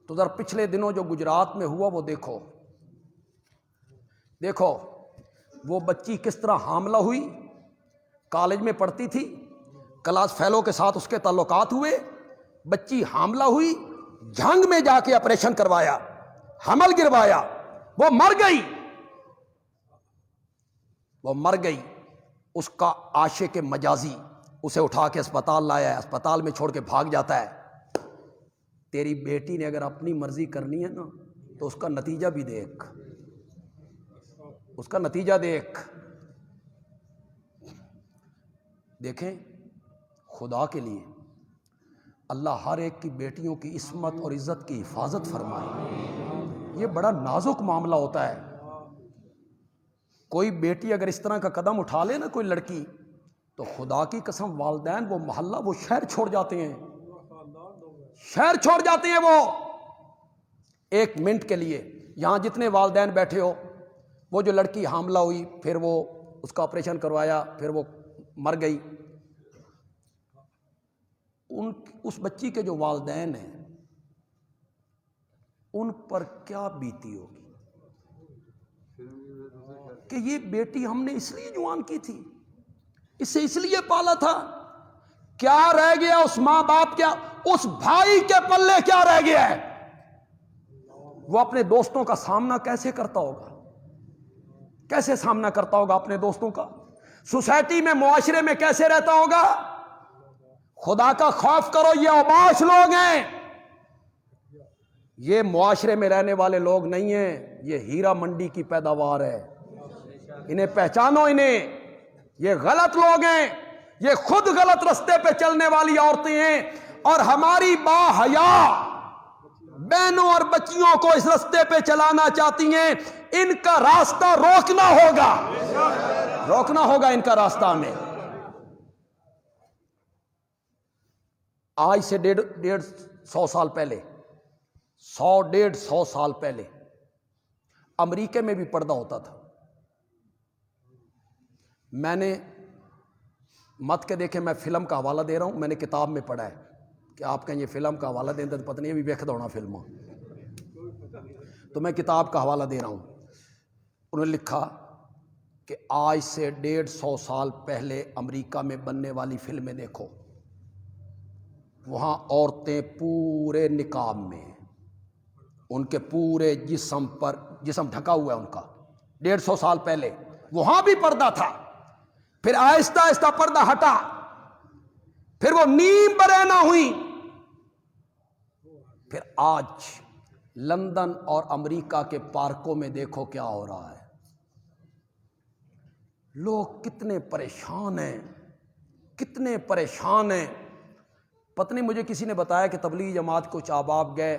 تو ذرا پچھلے دنوں جو گجرات میں ہوا وہ دیکھو وہ بچی کس طرح حاملہ ہوئی. کالج میں پڑھتی تھی، کلاس فیلو کے ساتھ اس کے تعلقات ہوئے، بچی حاملہ ہوئی، جھنگ میں جا کے آپریشن کروایا، حمل گروایا، وہ مر گئی. اس کا عاشق مجازی اسے اٹھا کے اسپتال لایا ہے، اسپتال میں چھوڑ کے بھاگ جاتا ہے. تیری بیٹی نے اگر اپنی مرضی کرنی ہے نا تو اس کا نتیجہ بھی دیکھ، اس کا نتیجہ دیکھیں. خدا کے لیے اللہ ہر ایک کی بیٹیوں کی عصمت اور عزت کی حفاظت فرمائے. یہ بڑا نازک معاملہ ہوتا ہے. کوئی بیٹی اگر اس طرح کا قدم اٹھا لے نا، کوئی لڑکی، تو خدا کی قسم والدین وہ محلہ وہ شہر چھوڑ جاتے ہیں، شہر چھوڑ جاتے ہیں. وہ 1 منٹ کے لیے یہاں جتنے والدین بیٹھے ہو، وہ جو لڑکی حاملہ ہوئی، پھر وہ اس کا آپریشن کروایا، پھر وہ مر گئی، اس بچی کے جو والدین ہیں ان پر کیا بیتی ہوگی کہ یہ بیٹی ہم نے اس لیے جوان کی تھی، اسے اس لیے پالا تھا، کیا رہ گیا اس ماں باپ، کیا اس بھائی کے پلے کیا رہ گیا ہے؟ وہ اپنے دوستوں کا سامنا کیسے کرتا ہوگا، کیسے سامنا کرتا ہوگا اپنے دوستوں کا، سوسائٹی میں، معاشرے میں کیسے رہتا ہوگا؟ خدا کا خوف کرو، یہ اوباش لوگ ہیں، یہ معاشرے میں رہنے والے لوگ نہیں ہیں، یہ ہیرا منڈی کی پیداوار ہے، انہیں پہچانو، انہیں، یہ غلط لوگ ہیں، یہ خود غلط رستے پہ چلنے والی عورتیں ہیں، اور ہماری با حیا بہنوں اور بچیوں کو اس رستے پہ چلانا چاہتی ہیں، ان کا راستہ روکنا ہوگا، روکنا ہوگا ان کا راستہ ہمیں۔ آج سے 150 سال پہلے، 100-150 سال پہلے امریکہ میں بھی پردہ ہوتا تھا۔ میں نے مت کے دیکھے، میں فلم کا حوالہ دے رہا ہوں، میں نے کتاب میں پڑھا ہے کہ آپ کہیں یہ فلم کا حوالہ دیں تو پتہ نہیں ابھی ویکھدا ہونا فلم، تو میں کتاب کا حوالہ دے رہا ہوں۔ انہوں نے لکھا کہ آج سے 150 سال پہلے امریکہ میں بننے والی فلمیں دیکھو، وہاں عورتیں پورے نقاب میں، ان کے پورے جسم پر، جسم ڈھکا ہوا ہے ان کا، 150 سال پہلے وہاں بھی پردہ تھا، پھر آہستہ آہستہ پردہ ہٹا، پھر وہ نیم برہنہ ہوئی، پھر آج لندن اور امریکہ کے پارکوں میں دیکھو کیا ہو رہا ہے، لوگ کتنے پریشان ہیں، کتنے پریشان ہیں۔ پتہ نہیں، مجھے کسی نے بتایا کہ تبلیغی جماعت کچھ احباب گئے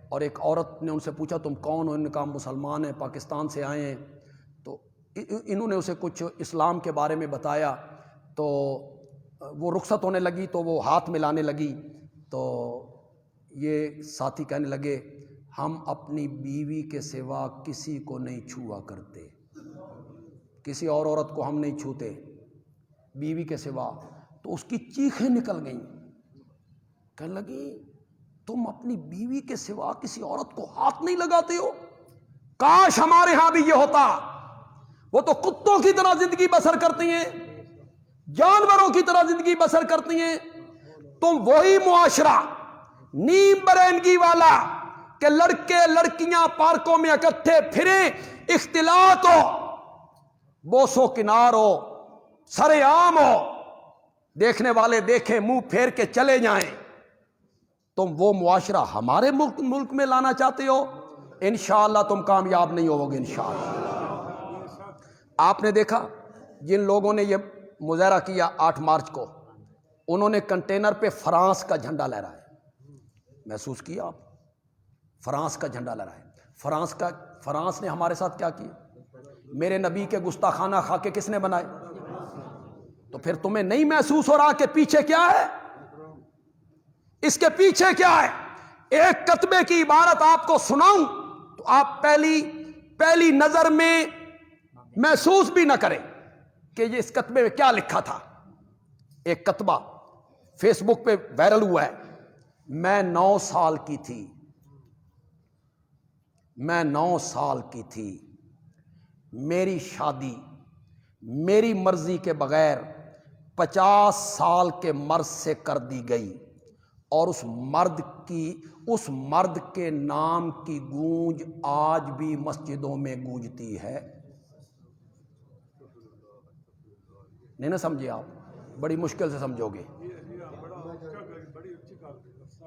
اور ایک عورت نے ان سے پوچھا تم کون ہو؟ انہوں نے کہا مسلمان ہیں، پاکستان سے آئے ہیں، تو انہوں نے اسے کچھ اسلام کے بارے میں بتایا، تو وہ رخصت ہونے لگی تو وہ ہاتھ ملانے لگی، تو یہ ساتھی کہنے لگے ہم اپنی بیوی کے سوا کسی کو نہیں چھوا کرتے، کسی اور عورت کو ہم نہیں چھوتے بیوی کے سوا۔ تو اس کی چیخیں نکل گئیں، کہنے لگی تم اپنی بیوی کے سوا کسی عورت کو ہاتھ نہیں لگاتے ہو؟ کاش ہمارے ہاں بھی یہ ہوتا، وہ تو کتوں کی طرح زندگی بسر کرتی ہیں، جانوروں کی طرح زندگی بسر کرتی ہیں، تم وہی معاشرہ نیم برہنگی والا کہ لڑکے لڑکیاں پارکوں میں اکٹھے پھریں، اختلاط ہو، بوس و کنار ہو، سر عام ہو، دیکھنے والے دیکھیں منہ پھیر کے چلے جائیں، تم وہ معاشرہ ہمارے ملک میں لانا چاہتے ہو؟ انشاءاللہ تم کامیاب نہیں ہوگے انشاءاللہ۔ آپ نے دیکھا جن لوگوں نے یہ مظاہرہ کیا 8 مارچ کو، انہوں نے کنٹینر پہ فرانس کا جھنڈا لہرایا، محسوس کیا آپ؟ فرانس کا جھنڈا لہرایا۔ فرانس نے ہمارے ساتھ کیا کیا؟ میرے نبی کے گستاخانہ خاکے کس نے بنائے؟ تو پھر تمہیں نہیں محسوس ہو رہا کہ پیچھے کیا ہے؟ اس کے پیچھے کیا ہے؟ ایک کتبے کی عبارت آپ کو سناؤں تو آپ پہلی نظر میں محسوس بھی نہ کریں کہ یہ اس کتبے میں کیا لکھا تھا۔ ایک کتبہ فیس بک پہ وائرل ہوا ہے، میں 9 سال کی تھی، میری شادی میری مرضی کے بغیر 50 سال کے مرد سے کر دی گئی، اور اس مرد کے نام کی گونج آج بھی مسجدوں میں گونجتی ہے۔ نہیں نہ سمجھے آپ؟ بڑی مشکل سے سمجھو گے۔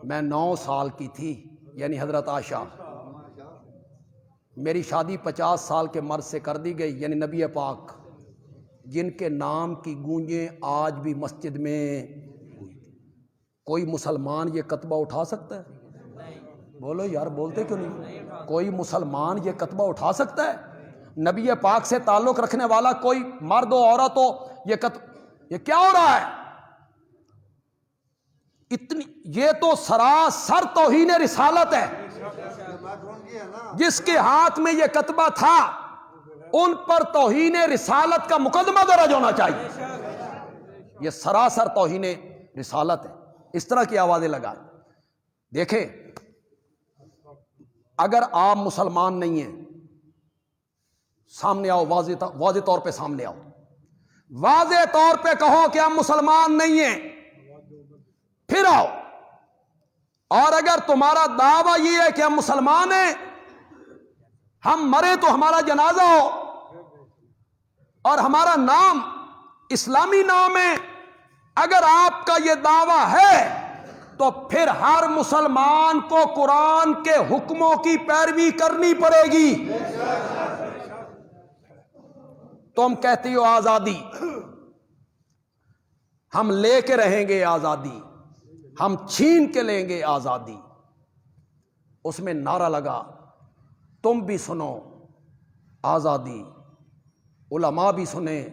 میں 9 سال کی تھی، یعنی حضرت عائشہ، میری شادی 50 سال کے مرد سے کر دی گئی، یعنی نبی پاک، جن کے نام کی گونجیں آج بھی مسجد میں۔ کوئی مسلمان یہ کتبہ اٹھا سکتا ہے؟ بولو یار، بولتے کیوں نہیں؟ کوئی مسلمان یہ کتبہ اٹھا سکتا ہے؟ نبی پاک سے تعلق رکھنے والا کوئی مرد ہو عورت ہو، یہ کیا ہو رہا ہے؟ یہ تو سراسر توہین رسالت ہے، جس کے ہاتھ میں یہ کتبہ تھا ان پر توہین رسالت کا مقدمہ درج ہونا چاہیے. یہ سراسر توہین رسالت ہے. اس طرح کی آوازیں لگائیں. دیکھیں اگر آپ مسلمان نہیں ہیں سامنے آؤ, واضح طور پہ سامنے آؤ, واضح طور پہ کہو کہ ہم مسلمان نہیں ہیں, پھر آؤ. اور اگر تمہارا دعویٰ یہ ہے کہ ہم مسلمان ہیں, ہم مرے تو ہمارا جنازہ ہو اور ہمارا نام اسلامی نام ہے, اگر آپ کا یہ دعویٰ ہے تو پھر ہر مسلمان کو قرآن کے حکموں کی پیروی کرنی پڑے گی. تم کہتی ہو آزادی, ہم لے کے رہیں گے آزادی, ہم چھین کے لیں گے آزادی. اس میں نعرہ لگا, تم بھی سنو آزادی, علماء بھی سنیں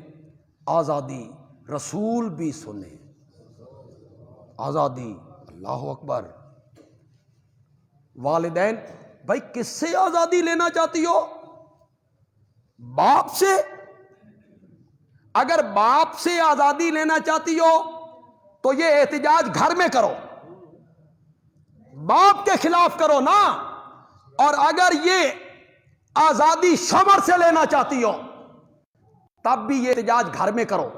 آزادی, رسول بھی سنیں آزادی. اللہ اکبر. والدین, بھائی کس سے آزادی لینا چاہتی ہو؟ باپ سے؟ اگر باپ سے آزادی لینا چاہتی ہو تو یہ احتجاج گھر میں کرو, باپ کے خلاف کرو نا. اور اگر یہ آزادی شوہر سے لینا چاہتی ہو تب بھی یہ احتجاج گھر میں کرو.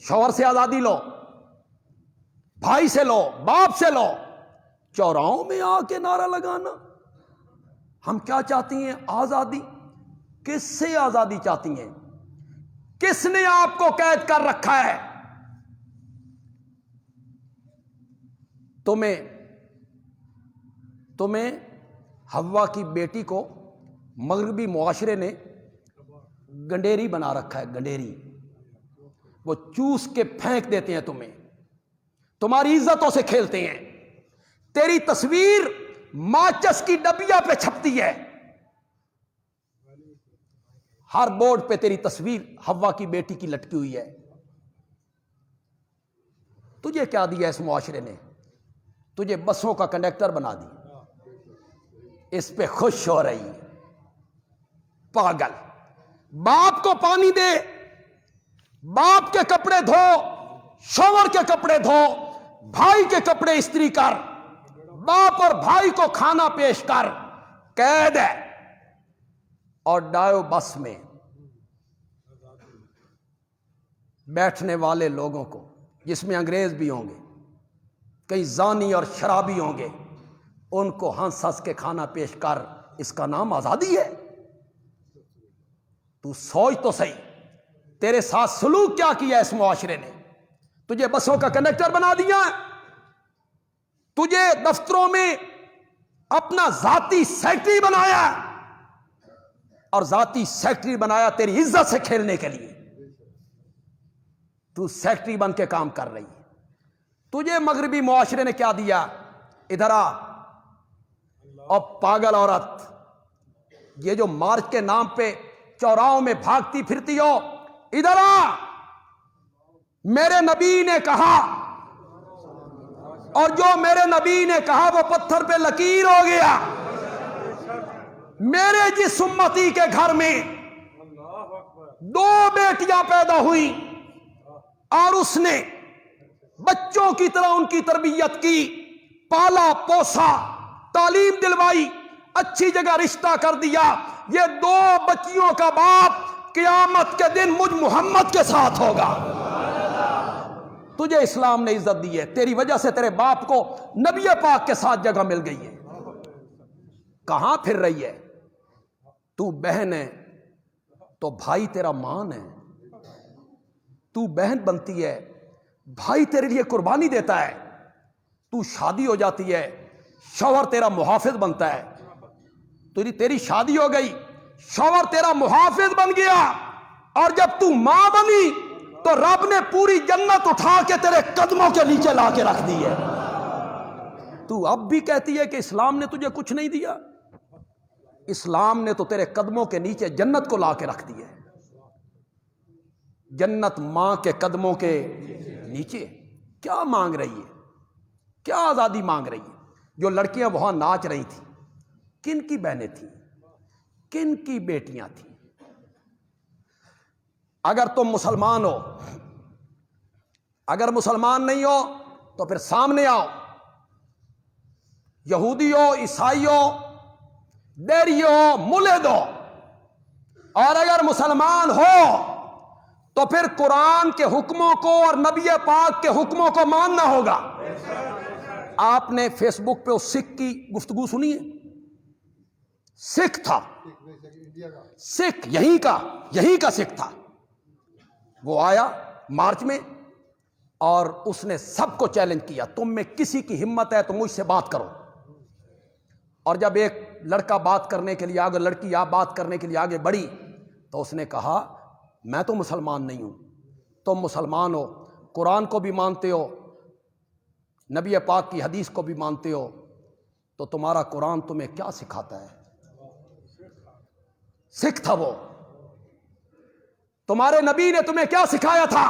شوہر سے آزادی لو, بھائی سے لو, باپ سے لو. چوراہوں میں آ کے نعرہ لگانا ہم کیا چاہتی ہیں؟ آزادی. کس سے آزادی چاہتی ہیں؟ کس نے آپ کو قید کر رکھا ہے؟ تمہیں حوا کی بیٹی کو مغربی معاشرے نے گنڈیری بنا رکھا ہے, گنڈیری. وہ چوس کے پھینک دیتے ہیں تمہیں, تمہاری عزتوں سے کھیلتے ہیں. تیری تصویر ماچس کی ڈبیا پہ چھپتی ہے, ہر بورڈ پہ تیری تصویر حوا کی بیٹی کی لٹکی ہوئی ہے. تجھے کیا دیا اس معاشرے نے؟ تجھے بسوں کا کنڈکٹر بنا دی, اس پہ خوش ہو رہی ہے. پاگل. باپ کو پانی دے, باپ کے کپڑے دھو, شوہر کے کپڑے دھو, بھائی کے کپڑے استری کر, باپ اور بھائی کو کھانا پیش کر. قید ہے. اور ڈائیو بس میں بیٹھنے والے لوگوں کو, جس میں انگریز بھی ہوں گے, کئی زانی اور شرابی ہوں گے, ان کو ہنس ہنس کے کھانا پیش کر. اس کا نام آزادی ہے؟ تو سوچ تو صحیح, تیرے ساتھ سلوک کیا کیا اس معاشرے نے؟ تجھے بسوں کا کنڈکٹر بنا دیا, تجھے دفتروں میں اپنا ذاتی سیکرٹری بنایا, اور ذاتی سیکرٹری بنایا تیری عزت سے کھیلنے کے لیے. تو سیکرٹری بن کے کام کر رہی ہے. تجھے مغربی معاشرے نے کیا دیا؟ ادھر آ. اور پاگل عورت, یہ جو مارچ کے نام پہ چوراہوں میں بھاگتی پھرتی ہو, ادھر آ. میرے نبی نے کہا, اور جو میرے نبی نے کہا وہ پتھر پہ لکیر ہو گیا. میرے جس امتی کے گھر میں 2 بیٹیاں پیدا ہوئی اور اس نے بچوں کی طرح ان کی تربیت کی, پالا پوسا, تعلیم دلوائی, اچھی جگہ رشتہ کر دیا, یہ 2 بچیوں کا باپ قیامت کے دن مجھ محمد کے ساتھ ہوگا. تجھے اسلام نے عزت دی ہے, تیری وجہ سے تیرے باپ کو نبی پاک کے ساتھ جگہ مل گئی ہے. کہاں پھر رہی ہے؟ تو بہن ہے تو بھائی تیرا مان ہے, تو بہن بنتی ہے, بھائی تیرے لیے قربانی دیتا ہے. تو شادی ہو جاتی ہے, شوہر تیرا محافظ بنتا ہے. تیری شادی ہو گئی, شوہر تیرا محافظ بن گیا, اور جب تو ماں بنی تو رب نے پوری جنت اٹھا کے تیرے قدموں کے نیچے لا کے رکھ دی ہے. تو اب بھی کہتی ہے کہ اسلام نے تجھے کچھ نہیں دیا. اسلام نے تو تیرے قدموں کے نیچے جنت کو لا کے رکھ دی ہے. جنت ماں کے قدموں کے نیچے. کیا مانگ رہی ہے؟ کیا آزادی مانگ رہی ہے؟ جو لڑکیاں وہاں ناچ رہی تھی, کن کی بہنیں تھیں، کن کی بیٹیاں تھیں. اگر تم مسلمان ہو، اگر مسلمان نہیں ہو تو پھر سامنے آؤ. یہودی ہو، عیسائی ہو، دیری ہو، ملحد ہو، اور اگر مسلمان ہو تو پھر قرآن کے حکموں کو اور نبی پاک کے حکموں کو ماننا ہوگا. آپ نے فیس بک پہ اس سکھ کی گفتگو سنی ہے؟ سکھ تھا، سکھ یہیں کا سکھ تھا. وہ آیا مارچ میں اور اس نے سب کو چیلنج کیا، تم میں کسی کی ہمت ہے تو مجھ سے بات کرو. اور جب ایک لڑکا بات کرنے کے لیے آگے، لڑکی آپ بات کرنے کے لیے آگے بڑھی تو اس نے کہا میں تو مسلمان نہیں ہوں، تم مسلمان ہو، قرآن کو بھی مانتے ہو، نبی پاک کی حدیث کو بھی مانتے ہو، تو تمہارا قرآن تمہیں کیا سکھاتا ہے؟ سکھ تھا وہ. تمہارے نبی نے تمہیں کیا سکھایا تھا؟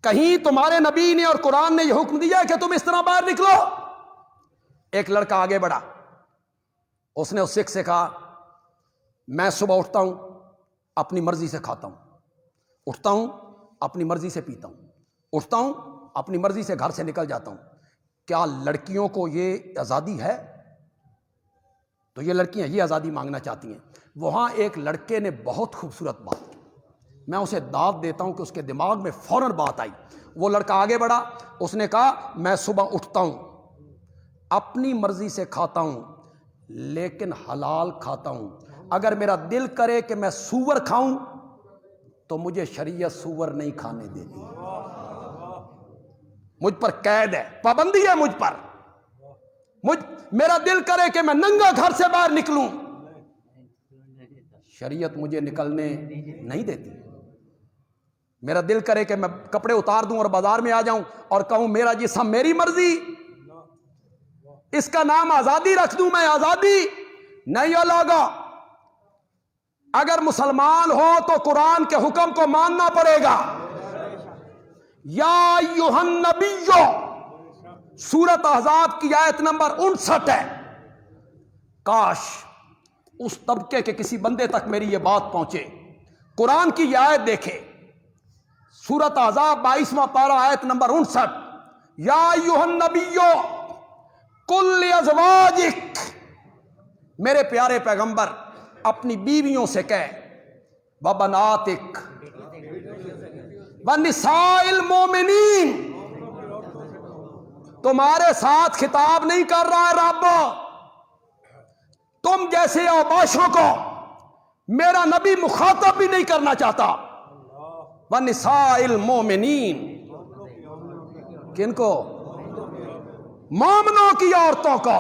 کہیں تمہارے نبی نے اور قرآن نے یہ حکم دیا کہ تم اس طرح باہر نکلو؟ ایک لڑکا آگے بڑھا، اس نے اس سکھ سے کہا میں صبح اٹھتا ہوں اپنی مرضی سے کھاتا ہوں، اٹھتا ہوں اپنی مرضی سے پیتا ہوں، اٹھتا ہوں اپنی مرضی سے گھر سے نکل جاتا ہوں. کیا لڑکیوں کو یہ آزادی ہے؟ تو یہ لڑکیاں یہ آزادی مانگنا چاہتی ہیں. وہاں ایک لڑکے نے بہت خوبصورت بات کی، میں اسے داد دیتا ہوں کہ اس کے دماغ میں فوراً بات آئی. وہ لڑکا آگے بڑھا، اس نے کہا میں صبح اٹھتا ہوں اپنی مرضی سے کھاتا ہوں لیکن حلال کھاتا ہوں. اگر میرا دل کرے کہ میں سور کھاؤں تو مجھے شریعت سور نہیں کھانے دیتی، مجھ پر قید ہے، پابندی ہے مجھ پر. میرا دل کرے کہ میں ننگا گھر سے باہر نکلوں، شریعت مجھے نکلنے نہیں دیتی. میرا دل کرے کہ میں کپڑے اتار دوں اور بازار میں آ جاؤں اور کہوں میرا جسم میری مرضی، اس کا نام آزادی رکھ دوں، میں آزادی نہیں ہوگا. اگر مسلمان ہو تو قرآن کے حکم کو ماننا پڑے گا. یا ایھا النبی، سورۃ احزاب کی آیت نمبر 59 ہے. کاش اس طبقے کے کسی بندے تک میری یہ بات پہنچے. قرآن کی یہ آیت دیکھے، سورۃ احزاب 22واں پارہ آیت نمبر 59. یا ایھا النبی قل لازواجک، میرے پیارے پیغمبر اپنی بیویوں سے کہہ، وبناتک ونساء المومنین، تمہارے ساتھ خطاب نہیں کر رہا ہے رب، تم جیسے اوباشوں کو میرا نبی مخاطب بھی نہیں کرنا چاہتا. ونساء المومنین، کن کو؟ مومنوں کی عورتوں کو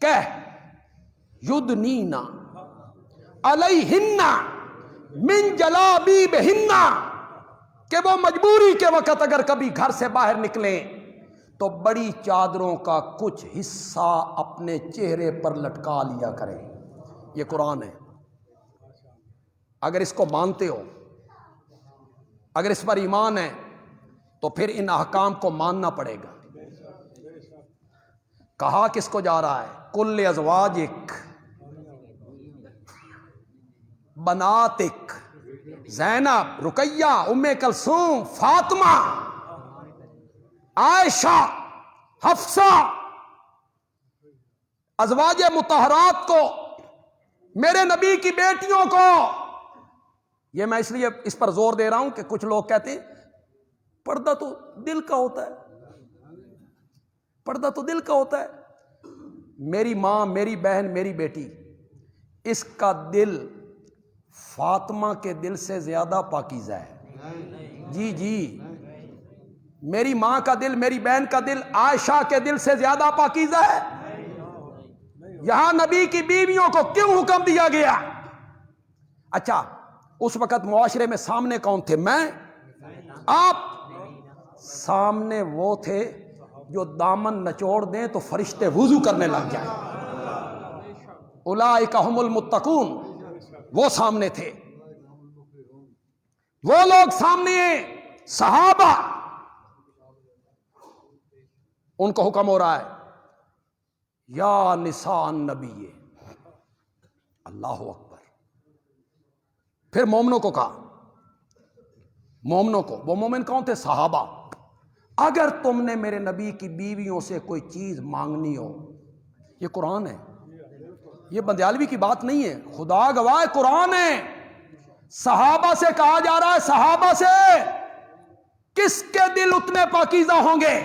کہہ، یدنین علیہن من جلابیبہن، کہ وہ مجبوری کے وقت اگر کبھی گھر سے باہر نکلیں تو بڑی چادروں کا کچھ حصہ اپنے چہرے پر لٹکا لیا کریں. یہ قرآن ہے. اگر اس کو مانتے ہو، اگر اس پر ایمان ہے تو پھر ان احکام کو ماننا پڑے گا. کہا کس کو جا رہا ہے؟ کل ازواجک، بناتک، زینب، رقیہ، ام کلثوم، فاطمہ، عائشہ، حفصہ، ازواج مطہرات کو، میرے نبی کی بیٹیوں کو. یہ میں اس لیے اس پر زور دے رہا ہوں کہ کچھ لوگ کہتے ہیں پردہ تو دل کا ہوتا ہے، پردہ تو دل کا ہوتا ہے. میری ماں، میری بہن، میری بیٹی، اس کا دل فاطمہ کے دل سے زیادہ پاکیزہ ہے. جی، میری ماں کا دل، میری بہن کا دل عائشہ کے دل سے زیادہ پاکیزہ ہے. یہاں نبی کی بیویوں کو کیوں حکم دیا گیا؟ اچھا، اس وقت معاشرے میں سامنے کون تھے؟ میں، آپ. سامنے وہ تھے جو دامن نچوڑ دیں تو فرشتے وضو کرنے لگ جائیں. اولئک ھم المتقون، وہ سامنے تھے، وہ لوگ سامنے ہیں. صحابہ، ان کو حکم ہو رہا ہے یا نساء النبی، اللہ اکبر۔ پھر مومنوں کو کہا، مومنوں کو، وہ مومن کون تھے؟ صحابہ، اگر تم نے میرے نبی کی بیویوں سے کوئی چیز مانگنی ہو، یہ قرآن ہے، یہ بندیالوی کی بات نہیں ہے، خدا گواہ قرآن ہے، صحابہ سے کہا جا رہا ہے، صحابہ سے، کس کے دل اتنے پاکیزہ ہوں گے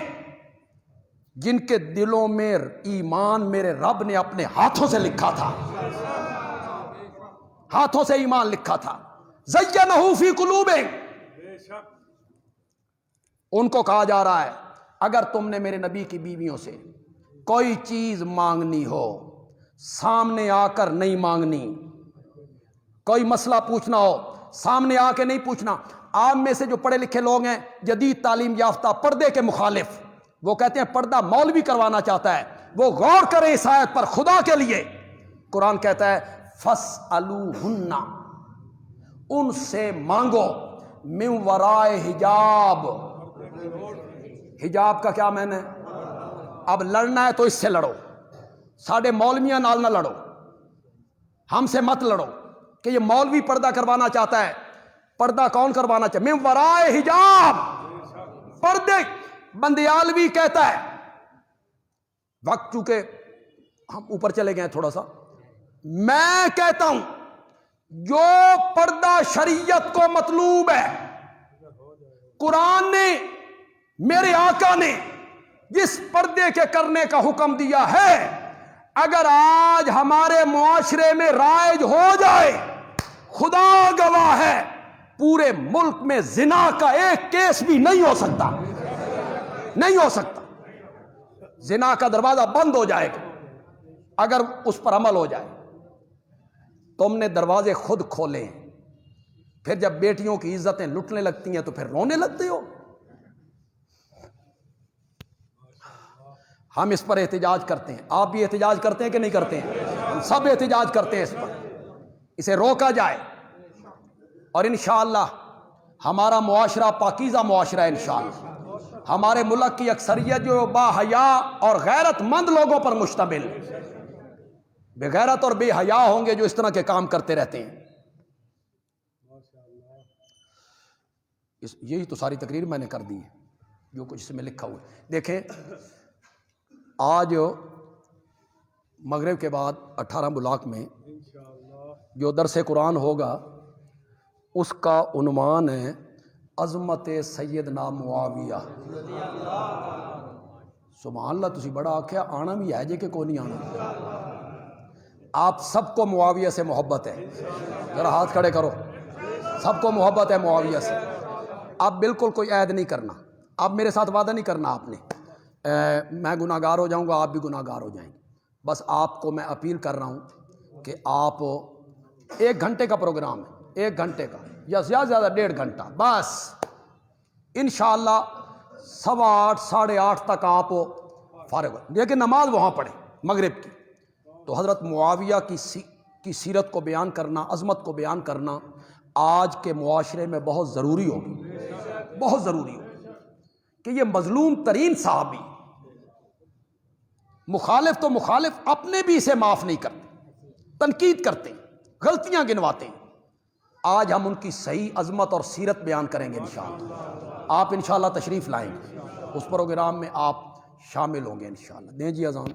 جن کے دلوں میں ایمان میرے رب نے اپنے ہاتھوں سے لکھا تھا، ہاتھوں سے ایمان لکھا تھا، زینہ فی قلوبہم۔ بے شک ان کو کہا جا رہا ہے اگر تم نے میرے نبی کی بیویوں سے کوئی چیز مانگنی ہو، سامنے آ کر نہیں مانگنی، کوئی مسئلہ پوچھنا ہو سامنے آ کے نہیں پوچھنا۔ آپ میں سے جو پڑھے لکھے لوگ ہیں، جدید تعلیم یافتہ، پردے کے مخالف، وہ کہتے ہیں پردہ مولوی کروانا چاہتا ہے، وہ غور کریں اس آیت پر خدا کے لیے۔ قرآن کہتا ہے فَاسْأَلُوهُنَّ، ان سے مانگو، من ورائے حجاب، حجاب کا کیا معنی ہے؟ اب لڑنا ہے تو اس سے لڑو، ساڑھے مولویاں نال نہ لڑو، ہم سے مت لڑو کہ یہ مولوی پردہ کروانا چاہتا ہے۔ پردہ کون کروانا چاہتا ہے؟ من ورائے حجاب، پردے۔ بندیالوی کہتا ہے، وقت چونکہ ہم اوپر چلے گئے ہیں تھوڑا سا، میں کہتا ہوں جو پردہ شریعت کو مطلوب ہے، قرآن نے، میرے آقا نے جس پردے کے کرنے کا حکم دیا ہے، اگر آج ہمارے معاشرے میں رائج ہو جائے، خدا گواہ ہے پورے ملک میں زنا کا ایک کیس بھی نہیں ہو سکتا، نہیں ہو سکتا۔ زنا کا دروازہ بند ہو جائے گا اگر اس پر عمل ہو جائے۔ تم نے دروازے خود کھولے ہیں، پھر جب بیٹیوں کی عزتیں لٹنے لگتی ہیں تو پھر رونے لگتے ہو۔ ہم اس پر احتجاج کرتے ہیں، آپ بھی احتجاج کرتے ہیں کہ نہیں کرتے ہیں؟ ہم سب احتجاج کرتے ہیں اس پر، اسے روکا جائے، اور انشاءاللہ ہمارا معاشرہ پاکیزہ معاشرہ ہے۔ انشاءاللہ ہمارے ملک کی اکثریت جو با حیا اور غیرت مند لوگوں پر مشتمل، بے غیرت اور بے حیا ہوں گے جو اس طرح کے کام کرتے رہتے ہیں۔ یہی تو ساری تقریر میں نے کر دی ہے، جو کچھ اس میں لکھا ہوا ہے۔ دیکھیں آج مغرب کے بعد 18 بلاک میں جو درس قرآن ہوگا اس کا عنوان ہے عظمت سیدنا معاویہ۔ سبحان اللہ، تسی بڑا آکھیا آنا بھی ہے جے کہ کوئی نہیں آنا۔ آپ سب کو معاویہ سے محبت ہے، ذرا ہاتھ کھڑے کرو، سب کو محبت ہے معاویہ سے۔ آپ بالکل کوئی عہد نہیں کرنا، آپ میرے ساتھ وعدہ نہیں کرنا آپ نے میں گناہ گار ہو جاؤں گا، آپ بھی گناہ گار ہو جائیں گے۔ بس آپ کو میں اپیل کر رہا ہوں کہ آپ 1 گھنٹے کا پروگرام ہے، 1 گھنٹے کا یا زیادہ سے زیادہ 1.5 گھنٹہ، بس انشاءاللہ 8:15 8:30 تک آپ فارغ ہو، لیکن نماز وہاں پڑھیں مغرب کی۔ تو حضرت معاویہ کی سیرت کو بیان کرنا، عظمت کو بیان کرنا آج کے معاشرے میں بہت ضروری ہوگی، بہت ضروری ہوگی کہ یہ مظلوم ترین صحابی، مخالف تو مخالف اپنے بھی اسے معاف نہیں کرتے، تنقید کرتے، غلطیاں گنواتے ہیں۔ آج ہم ان کی صحیح عظمت اور سیرت بیان کریں گے انشاءاللہ۔ آپ انشاءاللہ تشریف لائیں گے، اس پروگرام میں آپ شامل ہوں گے انشاءاللہ۔ دیں جی اذان۔